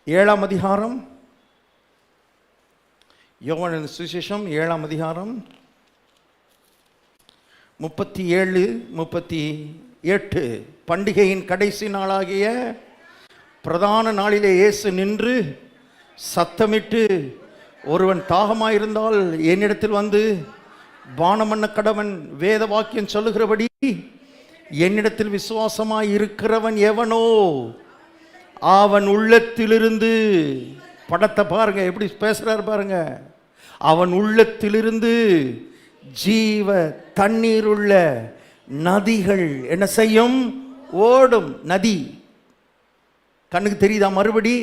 7ஆம் அதிகாரம். யோவானின் சுவிசேஷம் 7ஆம் அதிகாரம் 37, 38. பண்டிகையின் கடைசி நாளாகிய பிரதான நாளிலே இயேசு நின்று சத்தமிட்டு, ஒருவன் தாகமாயிருந்தால் என்னிடத்தில் வந்து பானமண்ண கடவன். வேத வாக்கியம் சொல்லுகிறபடி என்னிடத்தில் விசுவாசமாய் இருக்கிறவன் எவனோ அவன் உள்ளத்திலிருந்து, படத்தை பாருங்க எப்படி பேசுறாரு பாருங்க, அவன் உள்ளத்திலிருந்து ஜீவ தண்ணீர் உள்ள நதிகள் என்ன செய்யும்? ஓடும். நதி கண்ணுக்கு தெரியுதா? மறுபடி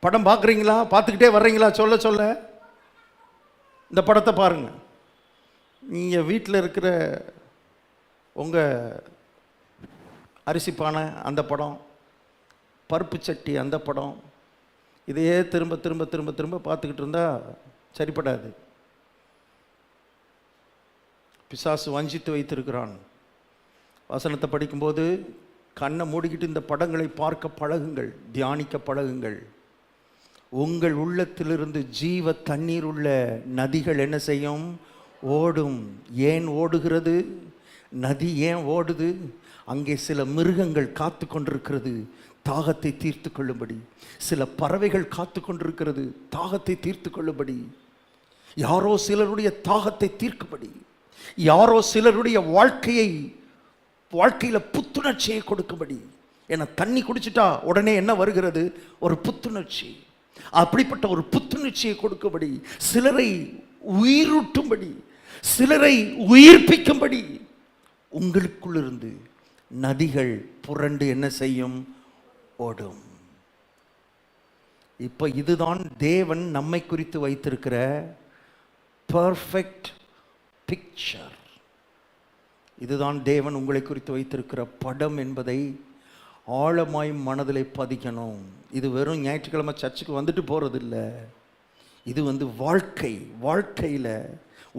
படம் பார்க்குறீங்களா? பார்த்துக்கிட்டே வர்றீங்களா? சொல்ல சொல்ல இந்த படத்தை பாருங்க. நீங்கள் வீட்டில் இருக்கிற உங்கள் அரிசி பானை அந்த படம், பருப்பு சட்டி அந்த படம், இதையே திரும்ப திரும்ப திரும்ப திரும்ப பார்த்துக்கிட்டு இருந்தால் சரிப்படாது. பிசாசு வஞ்சித்து வைத்திருக்கிறான். வசனத்தை படிக்கும்போது கண்ணை மூடிக்கிட்டு இந்த படங்களை பார்க்க பழகுங்கள், தியானிக்க பழகுங்கள். உங்கள் உள்ளத்திலிருந்து ஜீவ தண்ணீர் உள்ள நதிகள் என்ன செய்யும்? ஓடும். ஏன் ஓடுகிறது? நதி ஏன் ஓடுது? அங்கே சில மிருகங்கள் காத்து கொண்டிருக்கிறது தாகத்தை தீர்த்து கொள்ளும்படி. சில பறவைகள் காத்து கொண்டிருக்கிறது தாகத்தை தீர்த்து கொள்ளும்படி. யாரோ சிலருடைய தாகத்தை தீர்க்கும்படி, யாரோ சிலருடைய வாழ்க்கையில் புத்துணர்ச்சியை கொடுக்கும்படி. ஏன்னா தண்ணி குடிச்சிட்டா உடனே என்ன வருகிறது? ஒரு புத்துணர்ச்சி. அப்படிப்பட்ட ஒரு புத்துணர்ச்சியை கொடுக்கும்படி, சிலரை உயிரூட்டும்படி, சிலரை உயிர்ப்பிக்கும்படி உங்களுக்குள்ளிருந்து நதிகள் புரண்டு என்ன செய்யும்? ஓடும். இப்போ இதுதான் தேவன் நம்மை குறித்து வைத்திருக்கிற பர்ஃபெக்ட் பிக்சர். இதுதான் தேவன் உங்களை குறித்து வைத்திருக்கிற படம் என்பதை ஆழமாய் மனதிலே பதிக்கணும். இது வெறும் ஞாயிற்றுக்கிழமை சர்ச்சுக்கு வந்துட்டு போகிறதில்ல. இது வாழ்க்கையில்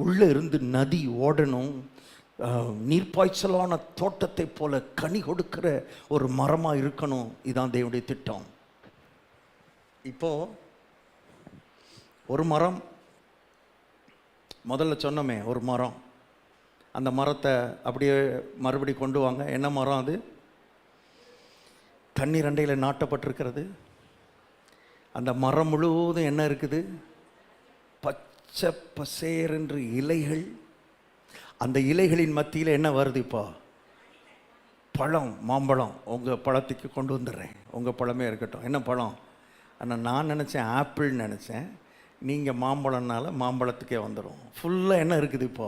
உள்ளே இருந்து நதி ஓடணும். நீர்ப்பாய்ச்சலான தோட்டத்தை போல கனி கொடுக்கிற ஒரு மரமாக இருக்கணும். இதுதான் தேவனுடைய திட்டம். இப்போ ஒரு மரம், முதல்ல சொன்னோமே ஒரு மரம், அந்த மரத்தை அப்படியே மறுபடி கொண்டு வாங்க. என்ன மரம் அது? தண்ணீர் அண்டையில் நாட்டப்பட்டிருக்கிறது. அந்த மரம் முழுவதும் என்ன இருக்குது? பச்சை பசேர் என்று இலைகள். அந்த இலைகளின் மத்தியில் என்ன வருது? இப்போ பழம், மாம்பழம். உங்கள் பழத்துக்கு கொண்டு வந்துடுறேன், உங்கள் பழமே இருக்கட்டும். என்ன பழம்? ஆனால் நான் நினச்சேன் ஆப்பிள்னு நினச்சேன். நீங்கள் மாம்பழம்னால மாம்பழத்துக்கே வந்துடும். ஃபுல்லாக என்ன இருக்குது இப்போ?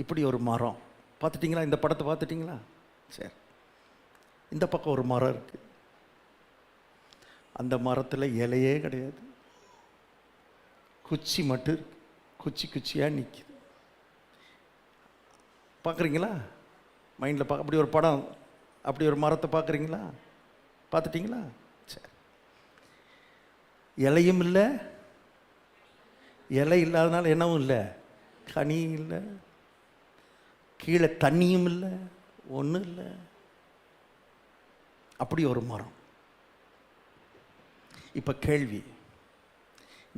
இப்படி ஒரு மரம். பார்த்துட்டிங்களா? இந்த படத்தை பார்த்துட்டிங்களா? சரி, இந்த பக்கம் ஒரு மரம் இருக்குது. அந்த மரத்தில் இலையே கிடையாது, குச்சி மட்டும் இருக்கு. குச்சியாக நிற்கிது. பார்க்குறீங்களா? மைண்டில் அப்படி ஒரு படம், அப்படி ஒரு மரத்தை பார்க்குறீங்களா? பார்த்துட்டிங்களா? சரி, இலையும் இல்லை, இலை இல்லாதனால என்னவும் இல்லை, கனியும் இல்லை, கீழே தண்ணியும் இல்லை, ஒன்றும் இல்லை. அப்படி ஒரு மரம். இப்போ கேள்வி,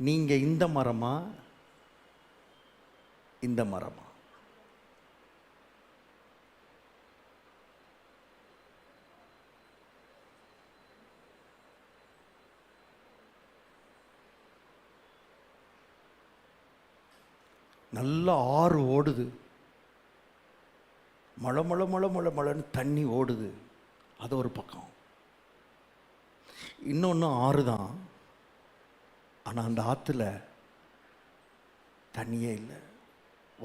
நீங்கள் இந்த மரமா இந்த மரமா? நல்ல ஆறு ஓடுது, மழை மழை மழை மழை மழைன்னு தண்ணி ஓடுது, அது ஒரு பக்கம். இன்னொன்று ஆறு தான், ஆனால் அந்த ஆற்றுல தண்ணியே இல்லை,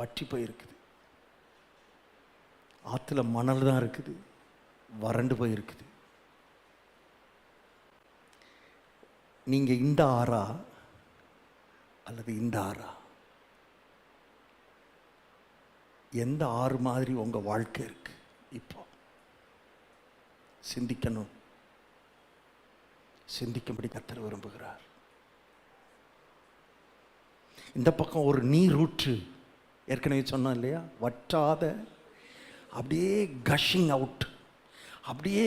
வற்றி போயிருக்குது. ஆற்றுல மணல் தான் இருக்குது, வறண்டு போயிருக்குது. நீங்கள் இந்த ஆறா அல்லது இந்த ஆறா? எந்த ஆறு மாதிரி உங்கள் வாழ்க்கை இருக்கு? இப்போ சிந்திக்கணும். சிந்திக்கும்படி கர்த்தர் விரும்புகிறார். இந்த பக்கம் ஒரு நீர் ஊற்று, ஏற்கனவே சொன்னோம் இல்லையா, வற்றாத, அப்படியே கஷிங் அவுட், அப்படியே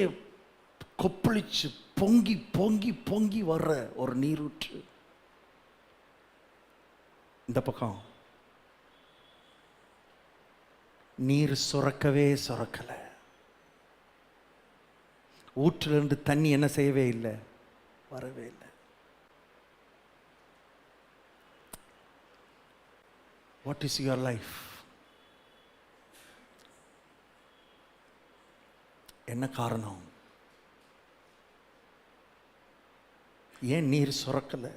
கொப்பளிச்சு பொங்கி பொங்கி பொங்கி வர்ற ஒரு நீரூற்று. இந்த பக்கம் நீர் சுரக்கவே சுரக்கல. ஊற்றிலிருந்து தண்ணி என்ன செய்யவே இல்லை, வரவே இல்லை. What is your life? என்ன காரணம்? ஏன் நீர் சுரக்கல?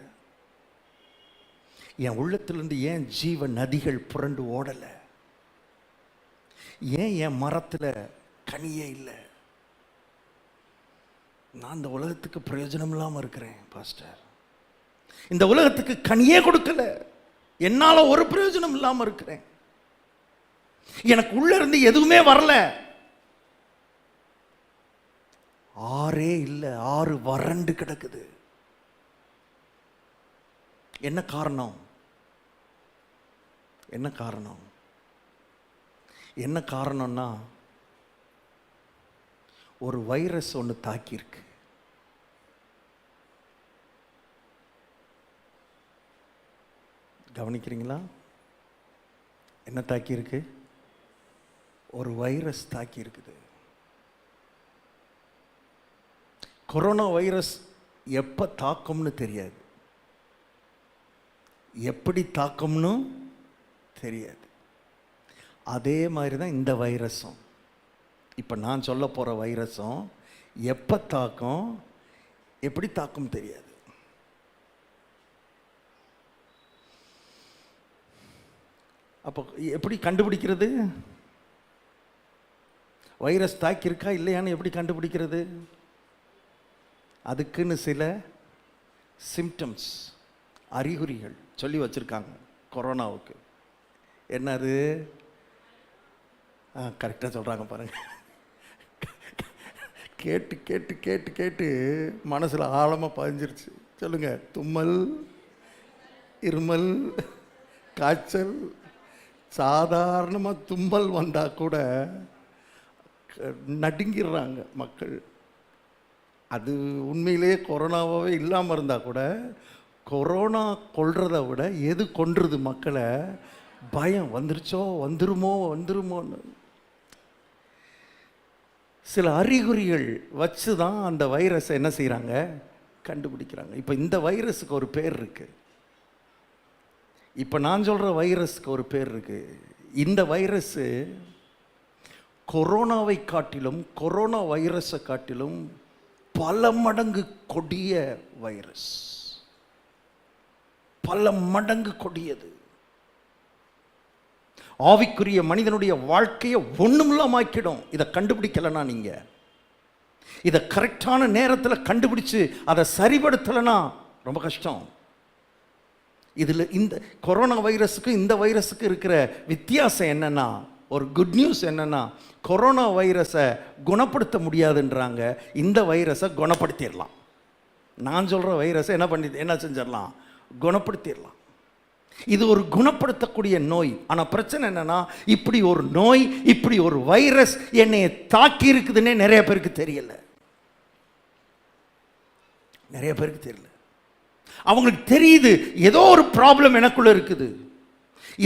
என் உள்ளத்திலிருந்து ஏன் ஜீவ நதிகள் புரண்டு ஓடல? ஏன் என் மரத்தில் கனியே இல்லை? நான் இந்த உலகத்துக்கு பிரயோஜனம் இல்லாமல் இருக்கிறேன் பாஸ்டர். இந்த உலகத்துக்கு கனியே கொடுக்கல, என்னால் ஒரு பிரயோஜனம் இல்லாமல் இருக்கிறேன். எனக்கு உள்ள இருந்து எதுவுமே வரல. ஆறே இல்லை, ஆறு வறண்டு கிடக்குது. என்ன காரணம்? என்ன காரணம்? என்ன காரணம்னா, ஒரு வைரஸ் ஒன்று தாக்கியிருக்கு. கவனிக்கிறீங்களா? என்ன தாக்கியிருக்கு? ஒரு வைரஸ் தாக்கி இருக்குது. கொரோனா வைரஸ் எப்போ தாக்கும்னு தெரியாது, எப்படி தாக்கும்னு தெரியாது. அதே மாதிரி தான் இந்த வைரஸும், இப்போ நான் சொல்ல போகிற வைரஸும் எப்போ தாக்கும், எப்படி தாக்கும் தெரியாது. அப்போ எப்படி கண்டுபிடிக்கிறது? வைரஸ் தாக்கியிருக்கா இல்லையான்னு எப்படி கண்டுபிடிக்கிறது? அதுக்குன்னு சில சிம்டம்ஸ், அறிகுறிகள் சொல்லி வச்சுருக்காங்க கொரோனாவுக்கு. என்னது? கரெக்டாக சொல்கிறாங்க பாருங்கள். கேட்டு கேட்டு கேட்டு கேட்டு மனசில் ஆழமாக பதிஞ்சிருச்சு. சொல்லுங்கள். தும்மல், இருமல், காய்ச்சல். சாதாரணமாக தும்மல் வந்தால் கூட நடுங்கிடுறாங்க மக்கள். அது உண்மையிலேயே கொரோனாவே இல்லாமல் இருந்தால் கூட, கொரோனா கொல்றதை விட எது கொன்றுது மக்களை? பயம். வந்துருச்சோ, வந்துருமோன்னு சில அறிகுறிகள் வச்சு தான் அந்த வைரஸை என்ன செய்கிறாங்க, கண்டுபிடிக்கிறாங்க. இப்போ இந்த வைரஸுக்கு ஒரு பேர் இருக்குது. இப்போ நான் சொல்கிற வைரஸுக்கு ஒரு பேர் இருக்குது. இந்த வைரஸு கொரோனாவை காட்டிலும், கொரோனா வைரஸை காட்டிலும் பல மடங்கு கொடிய வைரஸ். பல மடங்கு கொடியது. ஆவிக்குரிய மனிதனுடைய வாழ்க்கையை ஒண்ணுமில்லாமாக்கிடும். இதை கண்டுபிடிக்கலனா, நீங்க இதை கரெக்டான நேரத்தில் கண்டுபிடிச்சு அதை சரிபடுத்தலைன்னா ரொம்ப கஷ்டம். இதில் இந்த கொரோனா வைரஸுக்கு இந்த வைரஸுக்கு இருக்கிற வித்தியாசம் என்னன்னா, ஒரு குட் நியூஸ் என்னன்னா, கொரோனா வைரஸை குணப்படுத்த முடியாதுன்றாங்க, இந்த வைரஸை குணப்படுத்திடலாம். நான் சொல்கிற வைரஸை என்ன செஞ்சிடலாம், குணப்படுத்திடலாம். இது ஒரு குணப்படுத்தக்கூடிய நோய். ஆனால் பிரச்சனை என்னன்னா, இப்படி ஒரு நோய், இப்படி ஒரு வைரஸ் என்னை தாக்கி இருக்குதுன்னே நிறைய பேருக்கு தெரியல. நிறைய பேருக்கு தெரியல. அவங்களுக்கு தெரியுது ஏதோ ஒரு ப்ராப்ளம் எனக்குள்ள இருக்குது,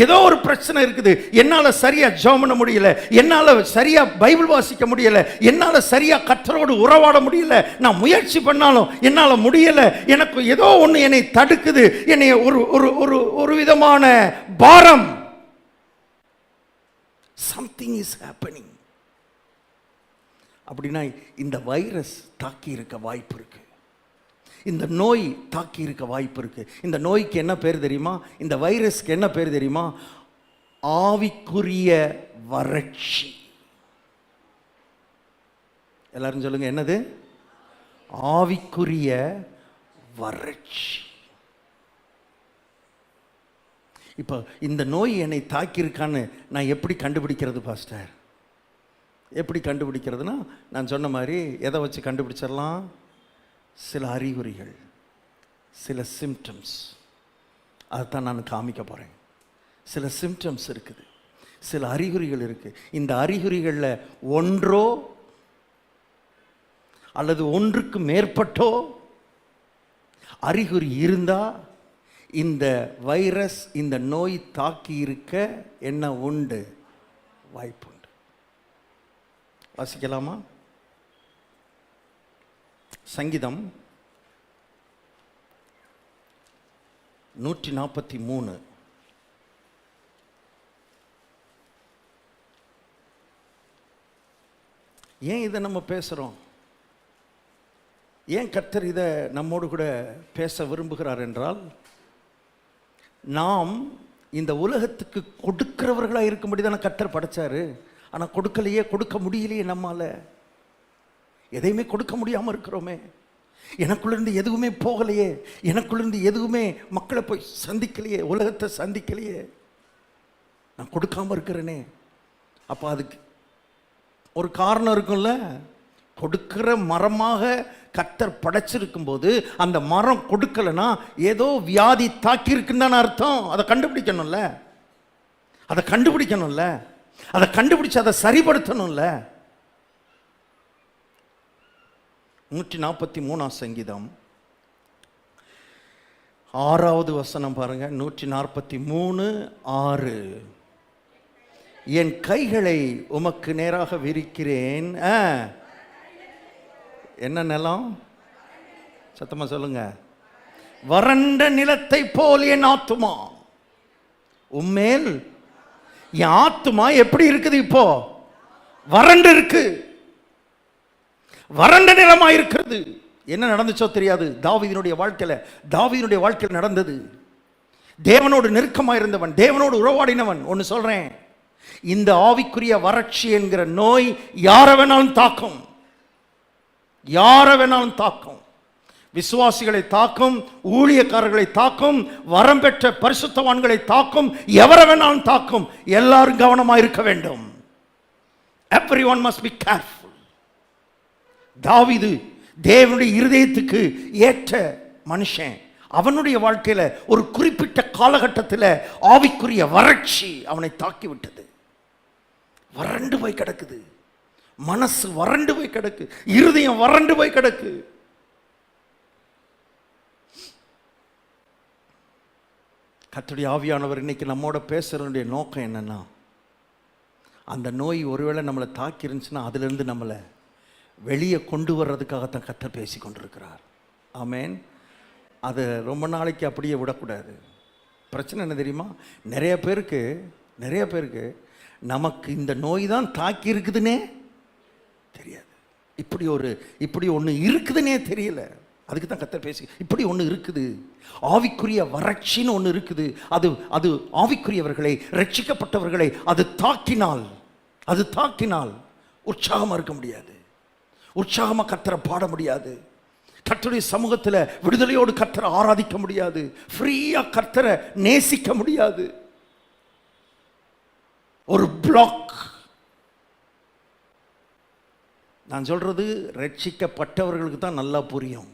ஏதோ ஒரு பிரச்சனை இருக்குது, என்னால் சரியா ஜெபம் பண்ண முடியல, என்னால் சரியா பைபிள் வாசிக்க முடியல, என்னால் சரியா கர்த்தரோடு உறவாட முடியல, நான் முயற்சி பண்ணாலும் என்னால் முடியல, எனக்கு ஏதோ ஒன்று என்னை தடுக்குது, என்னை ஒரு ஒரு ஒரு விதமான பாரம். Something is happening. அப்படின்னா இந்த வைரஸ் தாக்கி இருக்க வாய்ப்பு இருக்கு, இந்த நோய் தாக்கி இருக்க வாய்ப்பு இருக்கு. இந்த நோய்க்கு என்ன பேர் தெரியுமா? இந்த வைரஸ்க்கு என்ன பேர் தெரியுமா? ஆவிக்குரிய வறட்சி. எல்லாரும் சொல்லுங்க, என்னது? ஆவிக்குரிய வறட்சி. இப்போ இந்த நோய் என்னை தாக்கியிருக்கான்னு நான் எப்படி கண்டுபிடிக்கிறது பாஸ்டர்? எப்படி கண்டுபிடிக்கிறதுனா, நான் சொன்ன மாதிரி எதை வச்சு கண்டுபிடிச்சிடலாம்? சில அறிகுறிகள், சில சிம்டம்ஸ். அதைத்தான் நான் காமிக்க போகிறேன். சில சிம்டம்ஸ் இருக்குது, சில அறிகுறிகள் இருக்குது. இந்த அறிகுறிகளில் ஒன்றோ அல்லது ஒன்றுக்கு மேற்பட்டோ அறிகுறி இருந்தால் இந்த வைரஸ், இந்த நோய் தாக்கி இருக்க என்ன உண்டு? வாய்ப்புண்டு. வாசிக்கலாமா? சங்கீதம் 143. ஏன் இதை நம்ம பேசுகிறோம்? ஏன் கர்த்தர் இதை நம்மோடு கூட பேச விரும்புகிறார் என்றால், நாம் இந்த உலகத்துக்கு கொடுக்கிறவர்களாக இருக்கும்படி தானே கர்த்தர் படைச்சாரு. ஆனால் கொடுக்கலையே, கொடுக்க முடியலையே. நம்மால் எதையுமே கொடுக்க முடியாமல் இருக்கிறோமே. எனக்குள்ளேருந்து எதுவுமே போகலையே, எனக்குள்ளேருந்து எதுவுமே மக்களை போய் சந்திக்கலையே, உலகத்தை சந்திக்கலையே, நான் கொடுக்காமல் இருக்கிறேனே. அப்போ அதுக்கு ஒரு காரணம் இருக்கும்ல. கொடுக்கிற மரமாக கர்த்தர் படைச்சிருக்கும் போது அந்த மரம் கொடுக்கலைன்னா ஏதோ வியாதி தாக்கி இருக்குன்னு தானே அர்த்தம். அதை கண்டுபிடிக்கணும்ல, அதை கண்டுபிடிக்கணும்ல, அதை கண்டுபிடிச்சு அதை சரிப்படுத்தணும்ல. 143 சங்கீதம் 6வது வசனம் பாருங்க. 143:6. என் கைகளை உமக்கு நேராக விரிக்கிறேன். என்ன நிலம்? சத்தமா சொல்லுங்க. வறண்ட நிலத்தை போல் என் ஆத்துமா உம்மேல். என் ஆத்துமா எப்படி இருக்குது? இப்போ வறண்டு இருக்கு, வறண்ட நிலமா இருக்கிறது. என்ன நடந்துச்சோ தெரியாது. தாவீதினுடைய வாழ்க்கையில் நடந்தது. தேவனோடு நெருக்கமாக இருந்தவன், தேவனோடு உறவாடினவன். ஒன்று சொல்றேன், இந்த ஆவிக்குரிய வறட்சி என்கிற நோய் யாரை வேணாலும் தாக்கும், யாரை வேணாலும் தாக்கும். விசுவாசிகளை தாக்கும், ஊழியக்காரர்களை தாக்கும், வரம் பெற்ற பரிசுத்தவான்களை தாக்கும், எவரை வேணாலும் தாக்கும். எல்லாரும் கவனமாக இருக்க வேண்டும். Everyone must be careful. தாவீது தேவனுடைய இருதயத்துக்கு ஏற்ற மனுஷன். அவனுடைய வாழ்க்கையில் ஒரு குறிப்பிட்ட காலகட்டத்தில் ஆவிக்குரிய வறட்சி அவனை தாக்கி விட்டது. வறண்டு போய் கிடக்குது, மனசு வறண்டு போய் கிடக்கு, இருதயம் வறண்டு போய் கிடக்கு. கர்த்தருடைய ஆவியானவர் இன்னைக்கு நம்மோட பேசுறதுடைய நோக்கம் என்னன்னா, அந்த நோய் ஒருவேளை நம்மளை தாக்கி இருந்துச்சுன்னா அதிலிருந்து நம்மளை வெளியே கொண்டு வர்றதுக்காகத்தான் கர்த்தர் பேசி கொண்டிருக்கிறார். ஆமேன். அது ரொம்ப நாளைக்கு அப்படியே விடக்கூடாது. பிரச்சனை என்ன தெரியுமா? நிறைய பேருக்கு நமக்கு இந்த நோய் தான் தாக்கி இருக்குதுன்னே தெரியாது. இப்படி ஒன்று இருக்குதுன்னே தெரியல. அதுக்கு தான் கர்த்தர் பேசி, இப்படி ஒன்று இருக்குது, ஆவிக்குரிய வறட்சின்னு ஒன்று இருக்குது. அது ஆவிக்குரியவர்களை, ரட்சிக்கப்பட்டவர்களை அது தாக்கினால் உற்சாகமாக இருக்க முடியாது, உற்சாகமாக கர்த்தரை பாட முடியாது, கர்த்தருடைய சமூகத்தில் விடுதலையோடு கர்த்தரை ஆராதிக்க முடியாது, ஃப்ரீயா கர்த்தரை நேசிக்க முடியாது. ஒரு பிளாக். நான் சொல்றது ரட்சிக்கப்பட்டவர்களுக்கு தான் நல்லா புரியும்,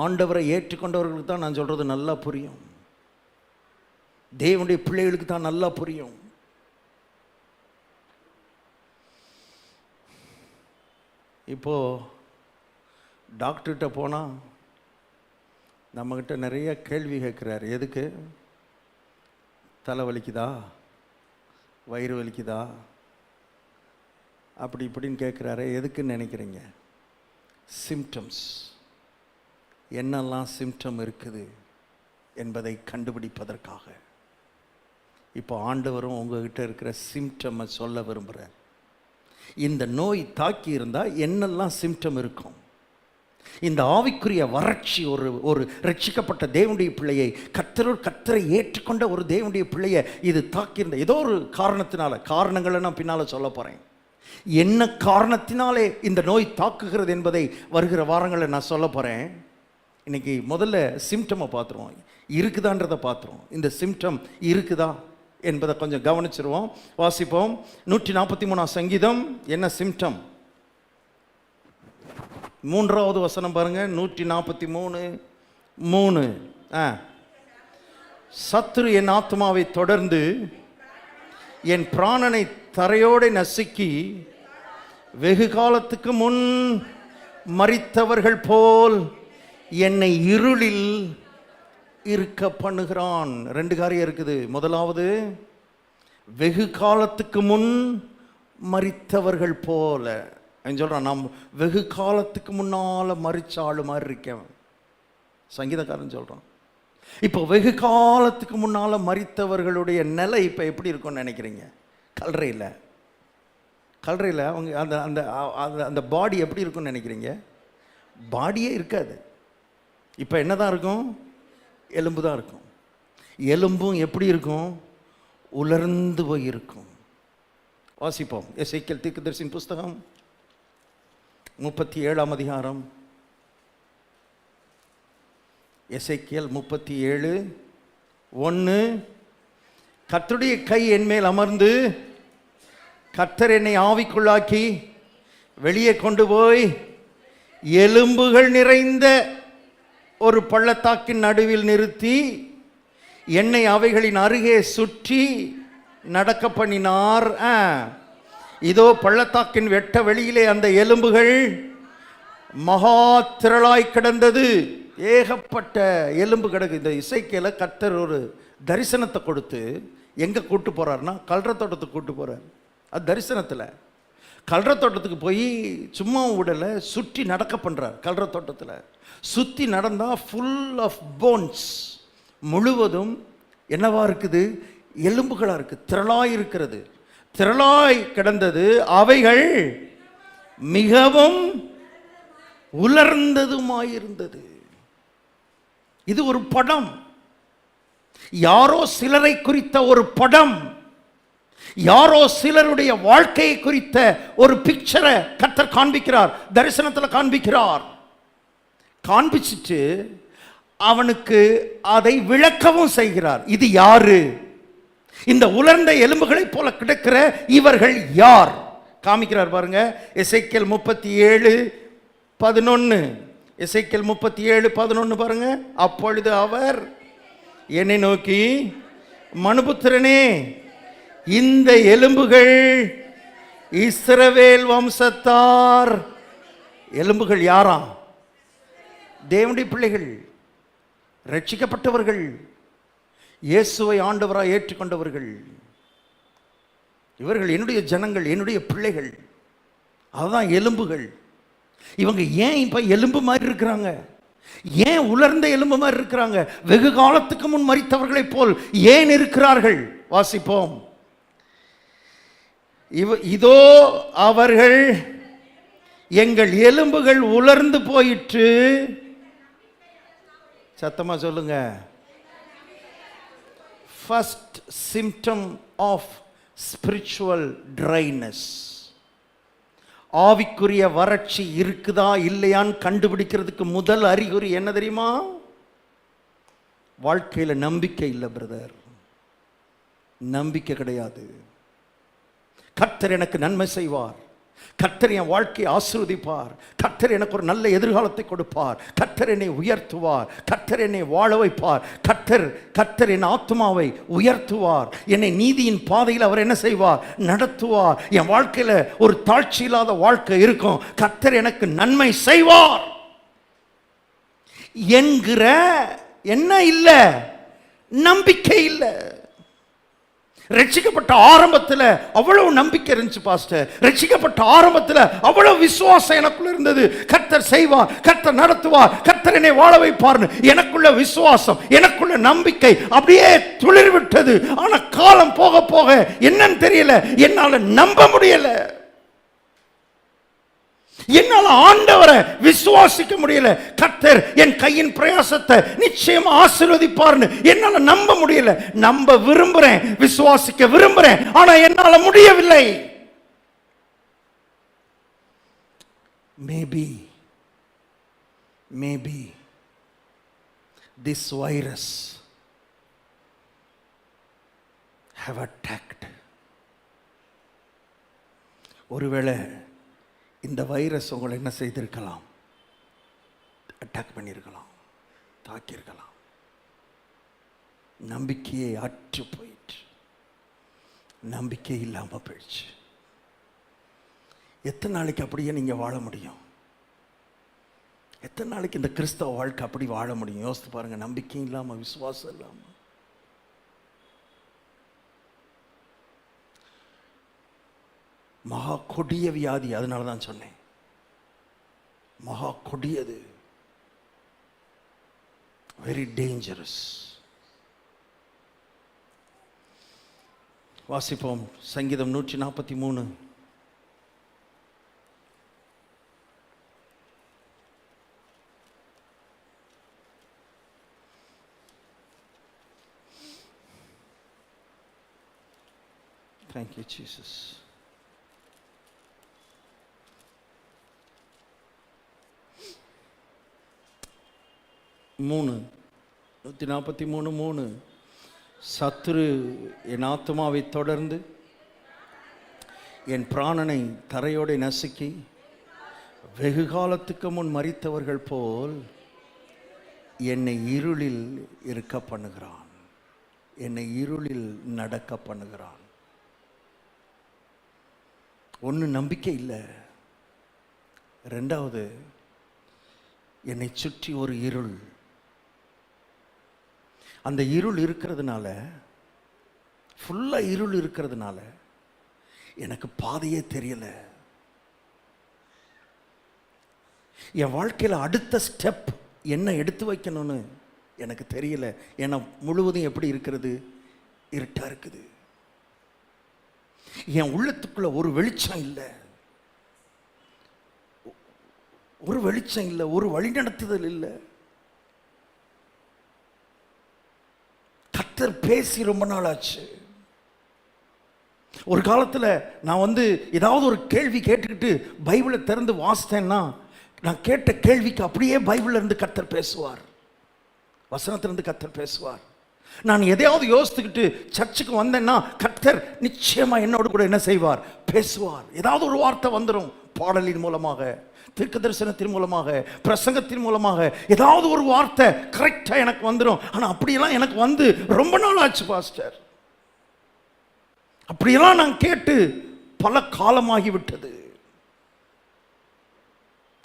ஆண்டவரை ஏற்றுக்கொண்டவர்களுக்கு தான் நான் சொல்றது நல்லா புரியும், தேவனுடைய பிள்ளைகளுக்கு தான் நல்லா புரியும். இப்போ டாக்டர்கிட்ட போனால் நம்மக்கிட்ட நிறைய கேள்வி கேட்குறாரு. எதுக்கு? தலை வலிக்குதா, வயிறு வலிக்குதா, அப்படி இப்படின்னு கேட்குறாரு. எதுக்குன்னு நினைக்கிறீங்க? சிம்டம்ஸ், என்னெல்லாம் சிம்டம் இருக்குது என்பதை கண்டுபிடிப்பதற்காக. இப்போ ஆண்டவரும் உங்ககிட்ட இருக்கிற சிம்டமை சொல்ல விரும்புகிறார். இந்த நோய் தாக்கி இருந்தால் என்னெல்லாம் சிம்டம் இருக்கும்? இந்த ஆவிக்குரிய வறட்சி ஒரு ரட்சிக்கப்பட்ட தேவனுடைய பிள்ளையை, கர்த்தரை ஏற்றுக்கொண்ட ஒரு தேவனுடைய பிள்ளையை இது தாக்கியிருந்த ஏதோ ஒரு காரணங்களை நான் பின்னால் சொல்ல போகிறேன். என்ன காரணத்தினாலே இந்த நோய் தாக்குகிறது என்பதை வருகிற வாரங்களில் நான் சொல்ல போகிறேன். இன்னைக்கு முதல்ல சிம்டமை பார்த்துருவோம், இருக்குதான்றதை பார்த்துருவோம். இந்த சிம்டம் இருக்குதா என்பதை கொஞ்சம் கவனிச்சிருவோம். வாசிப்போம். 143 சங்கீதம். என்ன சிம்டம்? 3வது வசனம் பாருங்க. 143:3. சத்துரு என் ஆத்மாவை தொடர்ந்து என் பிராணனை தரையோடு நசுக்கி வெகு காலத்துக்கு முன் மரித்தவர்கள் போல் என்னை இருளில் இருக்க பண்ணுகிறான். 2 காரியம் இருக்குது. முதலாவது, வெகு காலத்துக்கு முன் மரித்தவர்கள் போல சொல்றான். நாம் வெகு காலத்துக்கு முன்னால மரிச்ச ஆளு மாதிரி இருக்கேன், சங்கீதக்காரன் சொல்றான். இப்போ வெகு காலத்துக்கு முன்னால மரித்தவர்களுடைய நிலை இப்போ எப்படி இருக்கும்னு நினைக்கிறீங்க? கல்லறையில் அவங்க அந்த அந்த அந்த பாடி எப்படி இருக்கும்னு நினைக்கிறீங்க? பாடியே இருக்காது. இப்போ என்ன தான் இருக்கும்? எலும்பு தான் இருக்கும். எலும்பும் எப்படி இருக்கும்? உலர்ந்து போய் இருக்கும். வாசிப்போம். எசேக்கியேல் தீர்க்கதரிசியின் புஸ்தகம் 37ஆம் அதிகாரம். எசேக்கியேல் 37:1. கர்த்தருடைய கை என் மேல் அமர்ந்து கர்த்தர் என்னை ஆவிக்குள்ளாக்கி வெளியே கொண்டு போய் எலும்புகள் நிறைந்த ஒரு பள்ளத்தாக்கின் நடுவில் நிறுத்தி என்னை அவைகளின் அருகே சுற்றி நடக்க பண்ணினார். இதோ பள்ளத்தாக்கின் வெட்ட வெளியிலே அந்த எலும்புகள் மகா திரளாய் கிடந்தது. ஏகப்பட்ட எலும்பு கிடக்கு. இந்த எசேக்கியேல கர்த்தர் ஒரு தரிசனத்தை கொடுத்து எங்கே கூட்டு போகிறாருன்னா கல்ற தோட்டத்துக்கு கூட்டு போகிறார். அது தரிசனத்தில் கல்ற தோட்டத்துக்கு போய் சும்மா உடலை சுற்றி நடக்க பண்ணுறார். கல்ற தோட்டத்தில் சுற்றி நடந்தால் ஃபுல் ஆஃப் போன்ஸ், முழுவதும் என்னவா இருக்குது? எலும்புகளாக இருக்குது, திரளாய் இருக்கிறது. திரளாய் கிடந்தது. அவைகள் மிகவும் உலர்ந்ததுமாயிருந்தது. இது ஒரு படம், யாரோ சிலரை குறித்த ஒரு படம், யாரோ சிலருடைய வாழ்க்கையை குறித்த ஒரு பிக்சரை கர்த்தர் காண்பிக்கிறார், தரிசனத்தில் காண்பிக்கிறார். காண்பிச்சுட்டு அவனுக்கு அதை விளக்கவும் செய்கிறார். இது யாரு? இந்த உலர்ந்த எலும்புகளை போல கிடக்கிற இவர்கள் யார்? காமிக்கிறார் பாருங்க. எசேக்கியேல் 37:11. எசேக்கியேல் 37:11 பாருங்க. அப்பொழுது அவர் என்னை நோக்கி, மனுபுத்திரனே, இந்த எலும்புகள் இஸ்ரவேல் வம்சத்தார். எலும்புகள் யாரா? தேவனுடைய பிள்ளைகள், ரட்சிக்கப்பட்டவர்கள், இயேசுவை ஆண்டவராக ஏற்றுக்கொண்டவர்கள். இவர்கள் என்னுடைய ஜனங்கள், என்னுடைய பிள்ளைகள். அதுதான் எலும்புகள். இவங்க ஏன் இப்ப எலும்பு மாதிரி இருக்கிறாங்க? ஏன் உலர்ந்த எலும்பு மாதிரி இருக்கிறாங்க? வெகு காலத்துக்கு முன் மரித்தவர்களைப் போல் ஏன் இருக்கிறார்கள்? வாசிப்போம். இதோ அவர்கள், எங்கள் எலும்புகள் உலர்ந்து போயிற்று. சத்தமா சொல்லுங்க. First symptom of spiritual dryness. ஆவிக்குரிய வறட்சி இருக்குதா இல்லையான்னு கண்டுபிடிக்கிறதுக்கு முதல் அறிகுறி என்ன தெரியுமா? வாழ்க்கையில் நம்பிக்கை இல்லை பிரதர், நம்பிக்கை கிடையாது. கர்த்தர் எனக்கு நன்மை செய்வார், கர்த்தர் என் வாழ்க்கையை ஆசீர்வதிப்பார், கர்த்தர் எனக்கு ஒரு நல்ல எதிர்காலத்தை கொடுப்பார், கர்த்தர் என்னை உயர்த்துவார், கர்த்தர் என்னை வாழ வைப்பார், கர்த்தர் என் ஆத்மாவை உயர்த்துவார், என்னை நீதியின் பாதையில் அவர் என்ன செய்வார்? நடத்துவார். என் வாழ்க்கையில் ஒரு தாழ்ச்சி இல்லாத வாழ்க்கை இருக்கும், கர்த்தர் எனக்கு நன்மை செய்வார் என்கிற என்ன இல்லை? நம்பிக்கை இல்லை. ரட்சிக்கப்பட்ட ஆரம்பத்தில் அவ்வளவு நம்பிக்கை இருந்துச்சு பாஸ்டர். ரட்சிக்கப்பட்ட ஆரம்பத்தில் அவ்வளவு விசுவாசம் எனக்குள்ள இருந்தது. கர்த்தர் செய்வார், கர்த்தர் நடத்துவார், கர்த்தர் என்னை வாழ வைப்பார்னு எனக்குள்ள விசுவாசம், எனக்குள்ள நம்பிக்கை அப்படியே துளிர் விட்டது. ஆனா காலம் போக போக என்னன்னு தெரியல, என்னால நம்ப முடியல, என்னால ஆண்டவரை விசுவாசிக்க முடியல. கர்த்தர் என் கையின் பிரயாசத்தை நிச்சயமா ஆசீர்வதிப்பார்னு என்னால நம்ப முடியல. நம்ப விரும்புறேன், விசுவாசிக்க விரும்புறேன், ஆனா என்னால முடியவில்லை. Maybe this virus have attacked. ஒருவேளை இந்த வைரஸ் உங்களை என்ன செய்திருக்கலாம்? அட்டாக் பண்ணியிருக்கலாம், தாக்கியிருக்கலாம். நம்பிக்கையே அற்று போயிட்டு, நம்பிக்கை இல்லாமல் போயிடுச்சு. எத்தனை நாளைக்கு அப்படியே நீங்கள் வாழ முடியும்? எத்தனை நாளைக்கு இந்த கிறிஸ்தவ வாழ்க்கை அப்படி வாழ முடியும்? யோசித்து பாருங்க. நம்பிக்கை இல்லாமல், விசுவாசம் இல்லாமல். மகா கொடிய வியாதி. அதனால தான் சொன்னேன், மகா கொடியது, வெரி டேஞ்சரஸ். வாசிப்போம் சங்கீதம் 143. Thank you, Jesus. மூணு 143:3. சத்துரு என் ஆத்துமாவை தொடர்ந்து என் பிராணனை தரையோடு நசுக்கி வெகு காலத்துக்கு முன் மரித்தவர்கள் போல் என்னை இருளில் இருக்க பண்ணுகிறான், என்னை இருளில் நடக்க பண்ணுகிறான். ஒன்று, நம்பிக்கை இல்லை. ரெண்டாவது, என்னை சுற்றி ஒரு இருள். அந்த இருள் இருக்கிறதுனால, ஃபுல்லாக இருள் இருக்கிறதுனால எனக்கு பாதையே தெரியல. என் வாழ்க்கையில் அடுத்த ஸ்டெப் என்ன எடுத்து வைக்கணும்னு எனக்கு தெரியல. ஏன்னா முழுவதும் எப்படி இருக்கிறது? இருட்டாக இருக்குது. என் உள்ளத்துக்குள்ள ஒரு வெளிச்சம் இல்லை, ஒரு வெளிச்சம் இல்லை, ஒரு வழிநடத்துதல் இல்லை. கர்த்தர் பேசி ரொம்ப நாள் ஆச்சு. ஒரு காலத்தில் நான் ஏதாவது ஒரு கேள்வி கேட்டுக்கிட்டு பைபிளை திறந்து வாசித்தேன்னா, நான் கேட்ட கேள்விக்கு அப்படியே பைபிள்ல இருந்து கர்த்தர் பேசுவார், வசனத்திலிருந்து கர்த்தர் பேசுவார். நான் எதையாவது யோசித்துக்கிட்டு சர்ச்சுக்கு வந்தேன்னா கர்த்தர் நிச்சயமா என்னோடு கூட என்ன செய்வார்? பேசுவார். ஏதாவது ஒரு வார்த்தை வந்துடும், பாடலின் மூலமாக, தீர்க்க தரிசனத்தின் மூலமாக, பிரசங்கத்தின் மூலமாக ஏதாவது ஒரு வார்த்தை கரெக்டா எனக்கு வந்துடும். ஆனா அப்படியெல்லாம் எனக்கு ரொம்ப நாள் ஆச்சு பாஸ்டர். அப்படியெல்லாம் நான் கேட்டு பல காலமாகி விட்டது.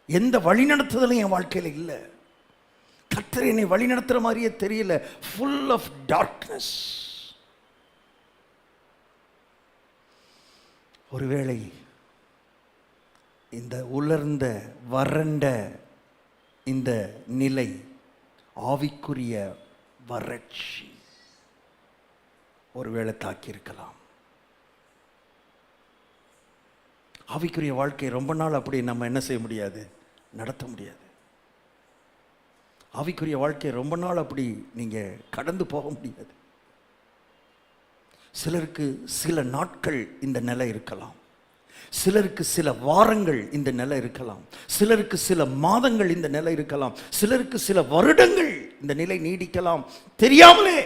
எந்த வழிநடத்துதலும் என் வாழ்க்கையில் இல்லை. கர்த்தர் என்னை வழி நடத்துற மாதிரியே தெரியல. Full of darkness. ஒருவேளை இந்த உலர்ந்த வறண்ட இந்த நிலை ஆவிக்குரிய வறட்சி ஒருவேளை தாக்கியிருக்கலாம். ஆவிக்குரிய வாழ்க்கை ரொம்ப நாள் அப்படி நம்ம என்ன செய்ய முடியாது? நடத்த முடியாது. ஆவிக்குரிய வாழ்க்கை ரொம்ப நாள் அப்படி நீங்கள் கடந்து போக முடியாது. சிலருக்கு சில நாட்கள் இந்த நிலை இருக்கலாம், சிலருக்கு சில வாரங்கள் இந்த நிலை இருக்கலாம், சிலருக்கு சில மாதங்கள் இந்த நிலை இருக்கலாம், சிலருக்கு சில வருடங்கள் இந்த நிலை நீடிக்கலாம். தெரியாமலே,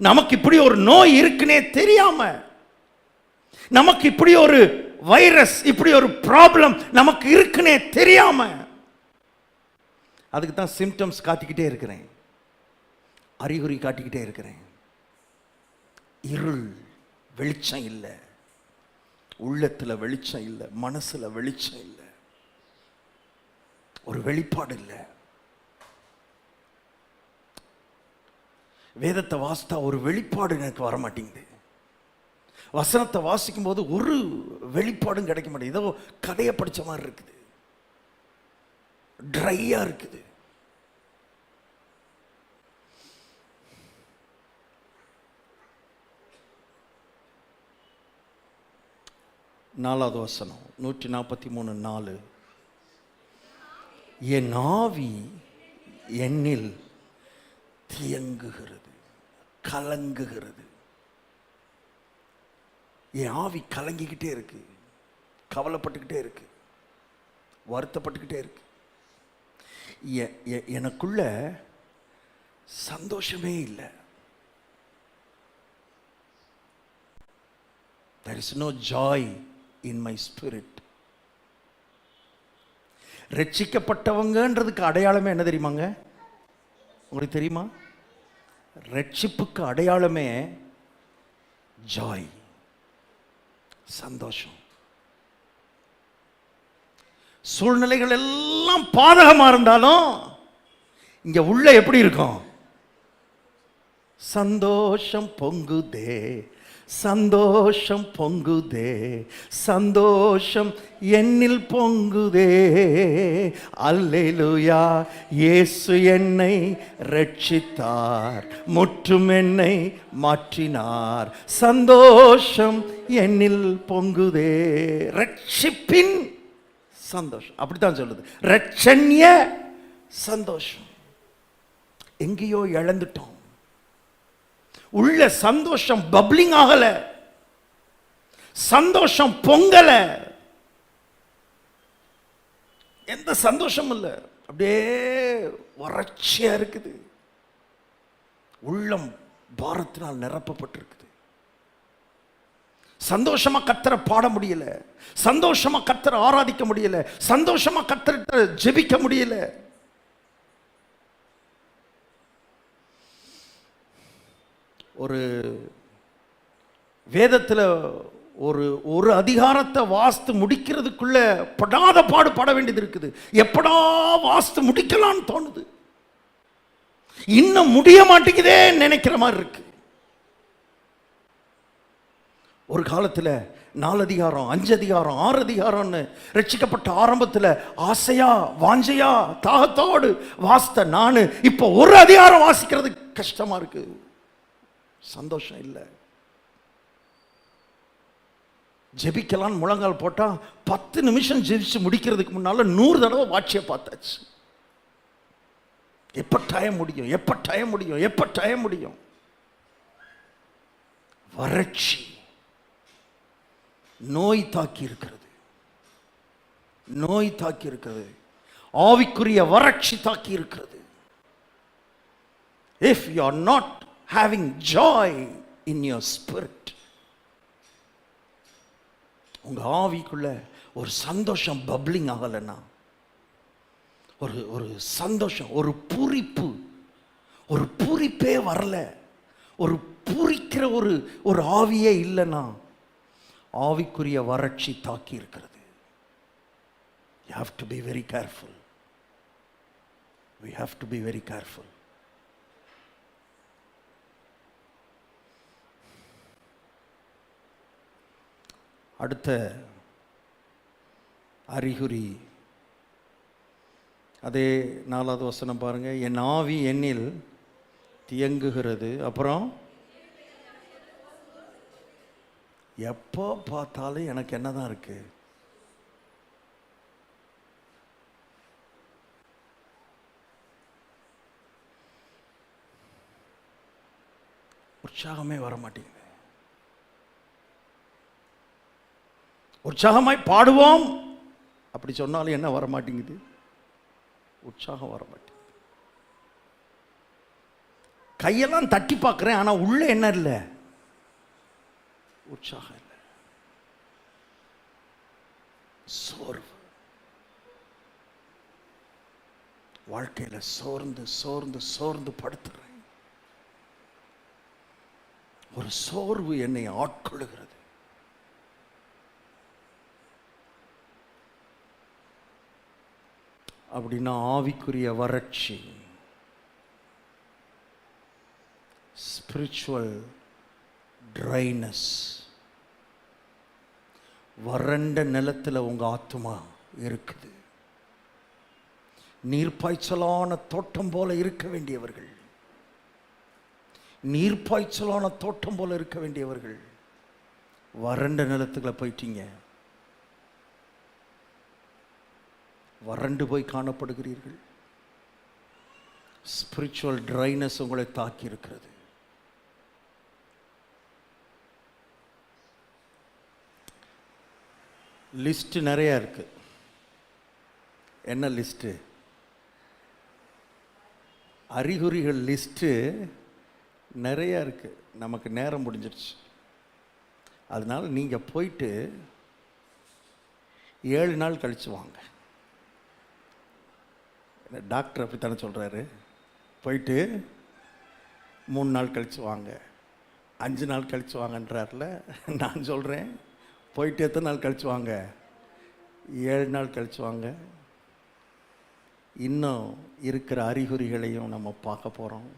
நமக்கு இப்படி ஒரு நோய் இருக்குன்னே தெரியாம, நமக்கு இப்படி ஒரு வைரஸ், இப்படி ஒரு ப்ராப்ளம் நமக்கு இருக்குன்னே தெரியாம, அதுக்கு தான் சிம்டம்ஸ் காட்டிக்கிட்டே இருக்கிறேன், அறிகுறி காட்டிக்கிட்டே இருக்கிறேன். இருள், வெளிச்சம் இல்லை, உள்ளத்தில் வெளிச்சம் இல்லை, மனசுல வெளிச்சம் இல்லை, ஒரு வெளிப்பாடு இல்லை. வேதத்தை வாசித்தா ஒரு வெளிப்பாடு எனக்கு வர மாட்டேங்குது. வசனத்தை வாசிக்கும் போது ஒரு வெளிப்பாடும் கிடைக்க மாட்டேங்குது. ஏதோ கதையை படிச்ச மாதிரி இருக்குது, ட்ரையா இருக்குது. நாலாவது வசனம் 143:4. என் ஆவி என்னில் தியங்குகிறது, கலங்குகிறது. என் ஆவி கலங்கிக்கிட்டே இருக்கு, கவலைப்பட்டுக்கிட்டே இருக்கு, வருத்தப்பட்டுக்கிட்டே இருக்கு. எனக்குள்ள சந்தோஷமே இல்லை. There is no joy in my spirit. ரட்சிக்கப்பட்டவங்கன்றதுக்கு அடையாளமே என்ன தெரியுமாங்க? உங்களுக்கு தெரியுமா? ரட்சிப்புக்கு அடையாளமே ஜாய், சந்தோஷம். சூழ்நிலைகள் எல்லாம் பாதகமா இருந்தாலும் இங்க உள்ள எப்படி இருக்கும்? சந்தோஷம் பொங்குதே, சந்தோஷம் பொங்குதே, சந்தோஷம் என்னில் பொங்குதே. அல்லேலூயா, இயேசு என்னை ரட்சித்தார், முற்றும் என்னை மாற்றினார், சந்தோஷம் என்னில் பொங்குதே. ரட்சிப்பின் சந்தோஷம் அப்படித்தான் சொல்லுது. ரட்சண்ய சந்தோஷம். எங்கேயோ இழந்துட்டோம். உள்ள சந்தோஷம் பப்ளிங் ஆகல, சந்தோஷம் பொங்கல, எந்த சந்தோஷம் இல்ல, அப்படியே வறட்சியா இருக்குது. உள்ளம் பாரத்தினால் நிரப்பப்பட்டிருக்குது. சந்தோஷமா கர்த்தரை பாட முடியல, சந்தோஷமா கர்த்தரை ஆராதிக்க முடியல, சந்தோஷமா கர்த்தரை ஜெபிக்க முடியல. ஒரு வேதத்தில் ஒரு அதிகாரத்தை வாஸ்து முடிக்கிறதுக்குள்ள படாத பாடு பட வேண்டியது இருக்குது. எப்படா வாஸ்து முடிக்கலான்னு தோணுது, இன்னும் முடிய மாட்டேங்குதே நினைக்கிற மாதிரி இருக்கு. ஒரு காலத்தில் 4 அதிகாரம் 5 அதிகாரம் 6 அதிகாரம்னு ரட்சிக்கப்பட்ட ஆரம்பத்தில் ஆசையா வாஞ்சையா தாகத்தோடு வாசித்த நான் இப்போ ஒரு அதிகாரம் வாசிக்கிறது கஷ்டமா இருக்கு. சந்தோஷம் இல்லை. ஜெபிக்கலாம் முழங்கால் போட்டா 10 நிமிஷம் ஜெபிச்சு முடிக்கிறதுக்கு முன்னால 100 தடவை வாட்சியை பார்த்தாச்சு. எப்ப டைம் முடியும், எப்ப டைம் முடியும், எப்ப டைம் முடியும். வறட்சி நோய் தாக்கி இருக்கிறது, நோய் தாக்கி இருக்கிறது, ஆவிக்குரிய வறட்சி தாக்கி இருக்கிறது. If you are not having joy in your spirit, உங்க ஆவிக்குள்ள ஒரு சந்தோஷம் பப்ளிங் ஆகலன்னா, ஒரு சந்தோஷம், ஒரு பூரிப்பு, ஒரு பூரிப்பே வரல, ஒரு பூரிக்கிற ஒரு ஆவியே இல்லைன்னா ஆவிக்குரிய வறட்சி தாக்கி இருக்கிறது. You have to be very careful. We have to be very careful. அடுத்த அறிகுறி அதே 4வது வசனம் பாருங்க. என் ஆவி என்னில் தியங்குகிறது. அப்புறம் எப்போ பார்த்தாலும் எனக்கு என்னதான் இருக்கு? உற்சாகமே வர மாட்டேங்குது. உற்சாகமாய் பாடுவோம் அப்படி சொன்னாலும் என்ன வர மாட்டேங்குது? உற்சாகம் வர மாட்டேங்குது. கையெல்லாம் தட்டி பார்க்கிறேன், ஆனா உள்ள என்ன இல்லை? உற்சாகம் இல்லை. சோர்வு, வாழ்க்கையில சோர்ந்து சோர்ந்து சோர்ந்து படுத்துறேன். ஒரு சோர்வு என்னை ஆட்கொள்ளுகிறது. அப்படின்னா ஆவிக்குரிய வறட்சி, ஸ்பிரிச்சுவல் ட்ரைனஸ். வறண்ட நிலத்தில் உங்க ஆத்துமா இருக்குது. நீர்ப்பாய்ச்சலான தோட்டம் போல இருக்க வேண்டியவர்கள், நீர்ப்பாய்ச்சலான தோட்டம் போல இருக்க வேண்டியவர்கள் வறண்ட நிலத்துக்குள்ள போயிட்டீங்க. வறண்டு போய் காணப்படுகிறீர்கள். ஸ்பிரிச்சுவல் ட்ரைனஸ் உங்களை தாக்கி இருக்கிறது. லிஸ்ட் நிறைய இருக்கு. என்ன லிஸ்ட்? அறிகுறிகள் லிஸ்ட்டு நிறையா இருக்குது. நமக்கு நேரம் முடிஞ்சிருச்சு. அதனால் நீங்கள் போயிட்டு 7 நாள் கழித்து வாங்க. டாக்டர் அப்படித்தானே சொல்கிறாரு. போயிட்டு 3 நாள் கழித்து வாங்க, 5 நாள் கழித்து வாங்கன்றார்ல. நான் சொல்கிறேன், போயிட்டு எத்தனை நாள் கழித்து வாங்க? 7 நாள் கழித்து வாங்க. இன்னும் இருக்கிற அறிகுறிகளையும் நம்ம பார்க்க போகிறோம்.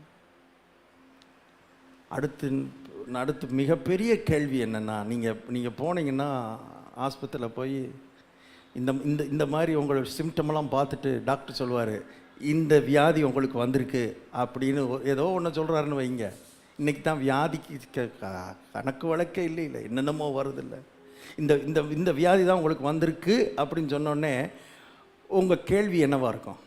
அடுத்து மிகப்பெரிய கேள்வி என்னென்னா, நீங்கள் போனீங்கன்னா ஆஸ்பத்திரியில் போய் இந்த இந்த இந்த மாதிரி உங்களோட சிம்டமெல்லாம் பார்த்துட்டு டாக்டர் சொல்லுவார், இந்த வியாதி உங்களுக்கு வந்திருக்கு அப்படின்னு ஏதோ ஒன்று சொல்கிறாருன்னு வைங்க. இன்றைக்கி தான் வியாதிக்கு கணக்கு வழக்கே இல்லை என்னென்னமோ வருதில்லை. இந்த இந்த இந்த வியாதி தான் உங்களுக்கு வந்திருக்கு அப்படின்னு சொன்னோடனே உங்கள் கேள்வி என்னவாக இருக்கும்?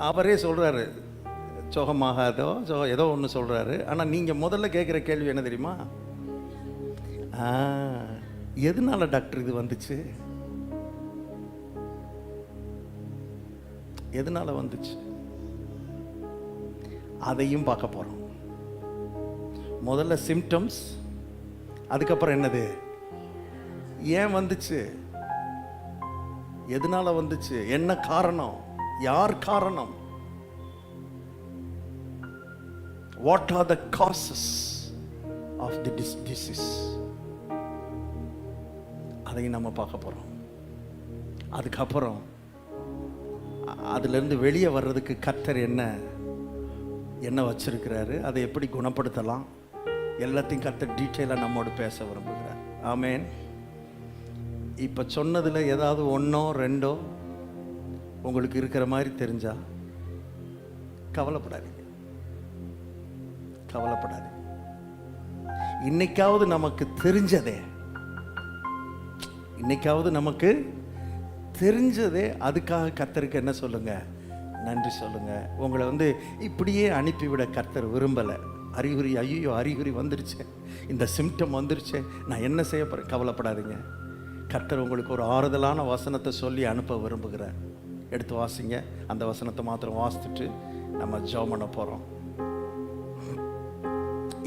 அவரே சொல்கிறாரு, சுகமாகாதோ ஏதோ ஒன்று சொல்கிறாரு. ஆனால் நீங்கள் முதல்ல கேட்குற கேள்வி என்ன தெரியுமா? எதனால டாக்டர் இது வந்துச்சு? எதனால வந்துச்சு? அதையும் பார்க்க போகிறோம். முதல்ல சிம்டம்ஸ், அதுக்கப்புறம் என்னது, ஏன் வந்துச்சு, எதனால வந்துச்சு, என்ன காரணம், யார் காரணம், what are the causes of the disease, அதையும் நம்ம பார்க்க போகிறோம். அதுக்கப்புறம் அதிலிருந்து வெளியே வர்றதுக்கு கர்த்தர் என்ன வச்சிருக்கிறாரு, அதை எப்படி குணப்படுத்தலாம், எல்லாத்தையும் கர்த்தர் டீட்டெயிலாக நம்மோடு பேச விரும்புகிறார். ஆமேன். இப்போ சொன்னதில் ஏதாவது 1 or 2 உங்களுக்கு இருக்கிற மாதிரி தெரிஞ்சா கவலைப்படாதீங்க. இன்னைக்காவது நமக்கு தெரிஞ்சதே அதுக்காக கர்த்தருக்கு என்ன சொல்லுங்க, நன்றி சொல்லுங்க. உங்களை இப்படியே அனுப்பிவிட கர்த்தர் விரும்பலை. அறிகுறி வந்துருச்சு, இந்த சிம்டம் வந்துருச்சு, நான் என்ன செய்ய போறேன், கவலைப்படாதீங்க. கர்த்தர் உங்களுக்கு ஒரு ஆறுதலான வசனத்தை சொல்லி அனுப்ப விரும்புகிறார். எடுத்து வாசிங்க. அந்த வசனத்தை மாத்திரம் வாசித்துட்டு நம்ம ஜெபம் பண்ண போறோம்.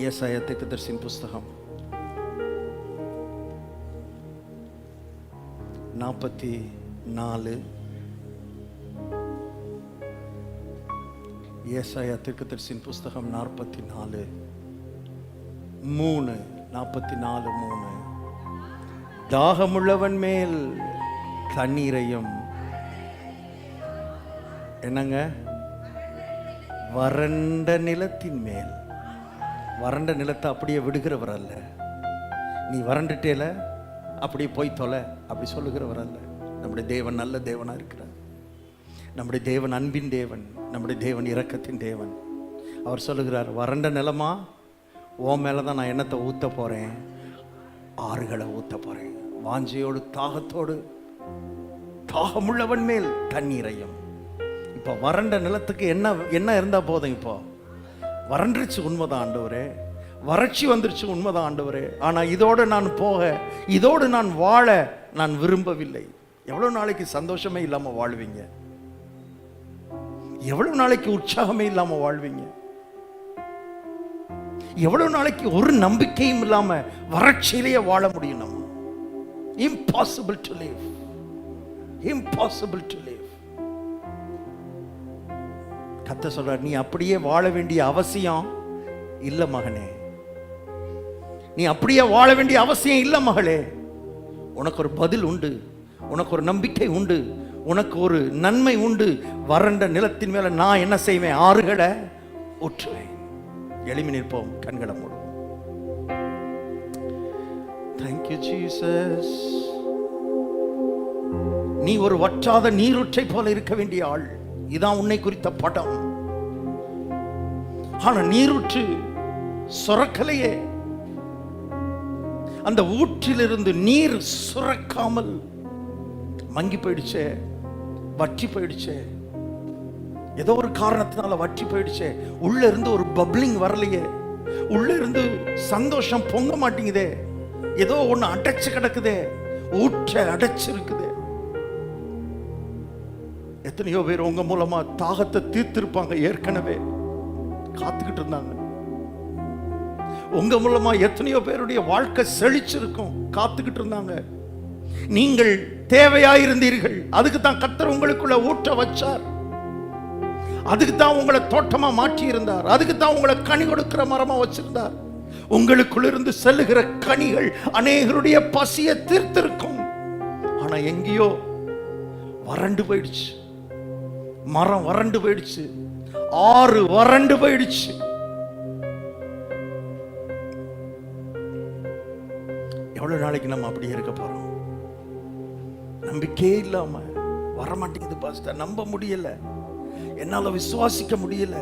ஏசாயா தீர்க்கதரிசியின் புஸ்தகம் 44. ஏசாயா தீர்க்கதரிசியின் புஸ்தகம் 44 3. தாகமுள்ளவன் மேல் தண்ணீரையும், என்னங்க, வறண்ட நிலத்தின் மேல், வறண்ட நிலத்தை அப்படியே விடுகிறவர் அல்ல. நீ வறண்டுட்டேல அப்படியே போய் தொலை அப்படி சொல்லுகிறவர் அல்ல. நம்முடைய தேவன் நல்ல தேவனாக இருக்கிறார். நம்முடைய தேவன் அன்பின் தேவன், நம்முடைய தேவன் இரக்கத்தின் தேவன். அவர் சொல்லுகிறார், வறண்ட நிலமா, உன் மேலே தான் நான் என்னத்தை ஊற்ற போகிறேன், ஆறுகளை ஊற்ற போகிறேன். வாஞ்சையோடு தாகத்தோடு, தாகமுள்ளவன் மேல் தண்ணீரையும். இப்போ வறண்ட நிலத்துக்கு என்ன இருந்தால் போதும்? இப்போ வறண்டுருச்சு, உண்மைதான் ஆண்டவரே, வறட்சி வந்துருச்சு, உண்மைதான் ஆண்டவரே. ஆனால் இதோடு நான் இதோடு நான் வாழ நான் விரும்பவில்லை. எவ்வளோ நாளைக்கு சந்தோஷமே இல்லாமல் வாழ்வீங்க? எவ்வளவு நாளைக்கு உற்சாகமே இல்லாமல் வாழ்வீங்க? எவ்வளவு நாளைக்கு ஒரு நம்பிக்கையும் இல்லாம வறட்சியிலேயே வாழ முடியும்? நம்ம impossible to live. கர்த்தர் சொல்றார், நீ அப்படியே வாழ வேண்டிய அவசியம் இல்ல மகனே, நீ அப்படியே வாழ வேண்டிய அவசியம் இல்ல மகளே. உனக்கு ஒரு பதில் உண்டு, உனக்கு ஒரு நம்பிக்கை உண்டு, உனக்கு ஒரு நன்மை உண்டு. வறண்ட நிலத்தின் மேல நான் என்ன செய்வேன்? ஆறுகளை ஊற்றுவேன். எளிமை நிற்போம், கண்களை மூடுவோம். Thank you Jesus. நீ ஒரு வற்றாத நீரூற்றை போல இருக்க வேண்டிய ஆள். இதான் உன்னை குறித்த படம். ஆனா நீரூற்று சுரக்கலையே. அந்த ஊற்றிலிருந்து நீர் சுரக்காமல் மங்கி போயிடுச்சே, வற்றி போயிடுச்சே. ஏதோ ஒரு காரணத்தினால வற்றி போயிடுச்சே. உள்ள இருந்து ஒரு பப்ளிங் வரலையே, உள்ள இருந்து சந்தோஷம் பொங்க மாட்டேங்குதே, ஏதோ ஒண்ணு அடைச்சு கிடக்குதே, ஊற்ற அடைச்சிருக்குது. எத்தனையோ பேர் உங்க மூலமா தாகத்தை தீர்த்திருப்பாங்க, ஏற்கனவே காத்துக்கிட்டு இருந்தாங்க. உங்க மூலமா எத்தனையோ பேருடைய வாழ்க்கை செழிச்சிருக்கும், காத்துக்கிட்டு இருந்தாங்க. நீங்கள் தேவையாயிருந்தீர்கள், அதுக்கு தான் கர்த்தர் உங்களுக்குள்ள ஊற்ற வச்சார். அதுக்கு தான் உங்களை தோட்டமா மாற்றி இருந்தார். அதுக்கு தான் உங்களை கனி கொடுக்கிற மரமா வச்சிருந்தார். உங்களுக்குள்ள இருந்து செல்லுகிற கனிகள் அநேகருடைய பசியை தீர்த்திருக்கும். ஆனா எங்கேயோ வறண்டு போயிடுச்சு. மரம் வறண்டு போயிடுச்சு, ஆறு வறண்டு போயிடுச்சு. எவ்வளவு நாளைக்கு நம்ம அப்படியே இருக்க போறோம்? நம்பிக்கையே இல்லாம வரமாட்டேங்குது பாஸ்டர், நம்ப முடியல, என்னால விசுவாசிக்க முடியல.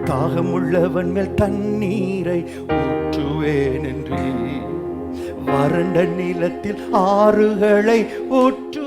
தாகமுள்ளவன் மேல் தண்ணீரை ஊற்றுவேன் என்று, வறண்ட நிலத்தில் ஆறுகளை ஊற்று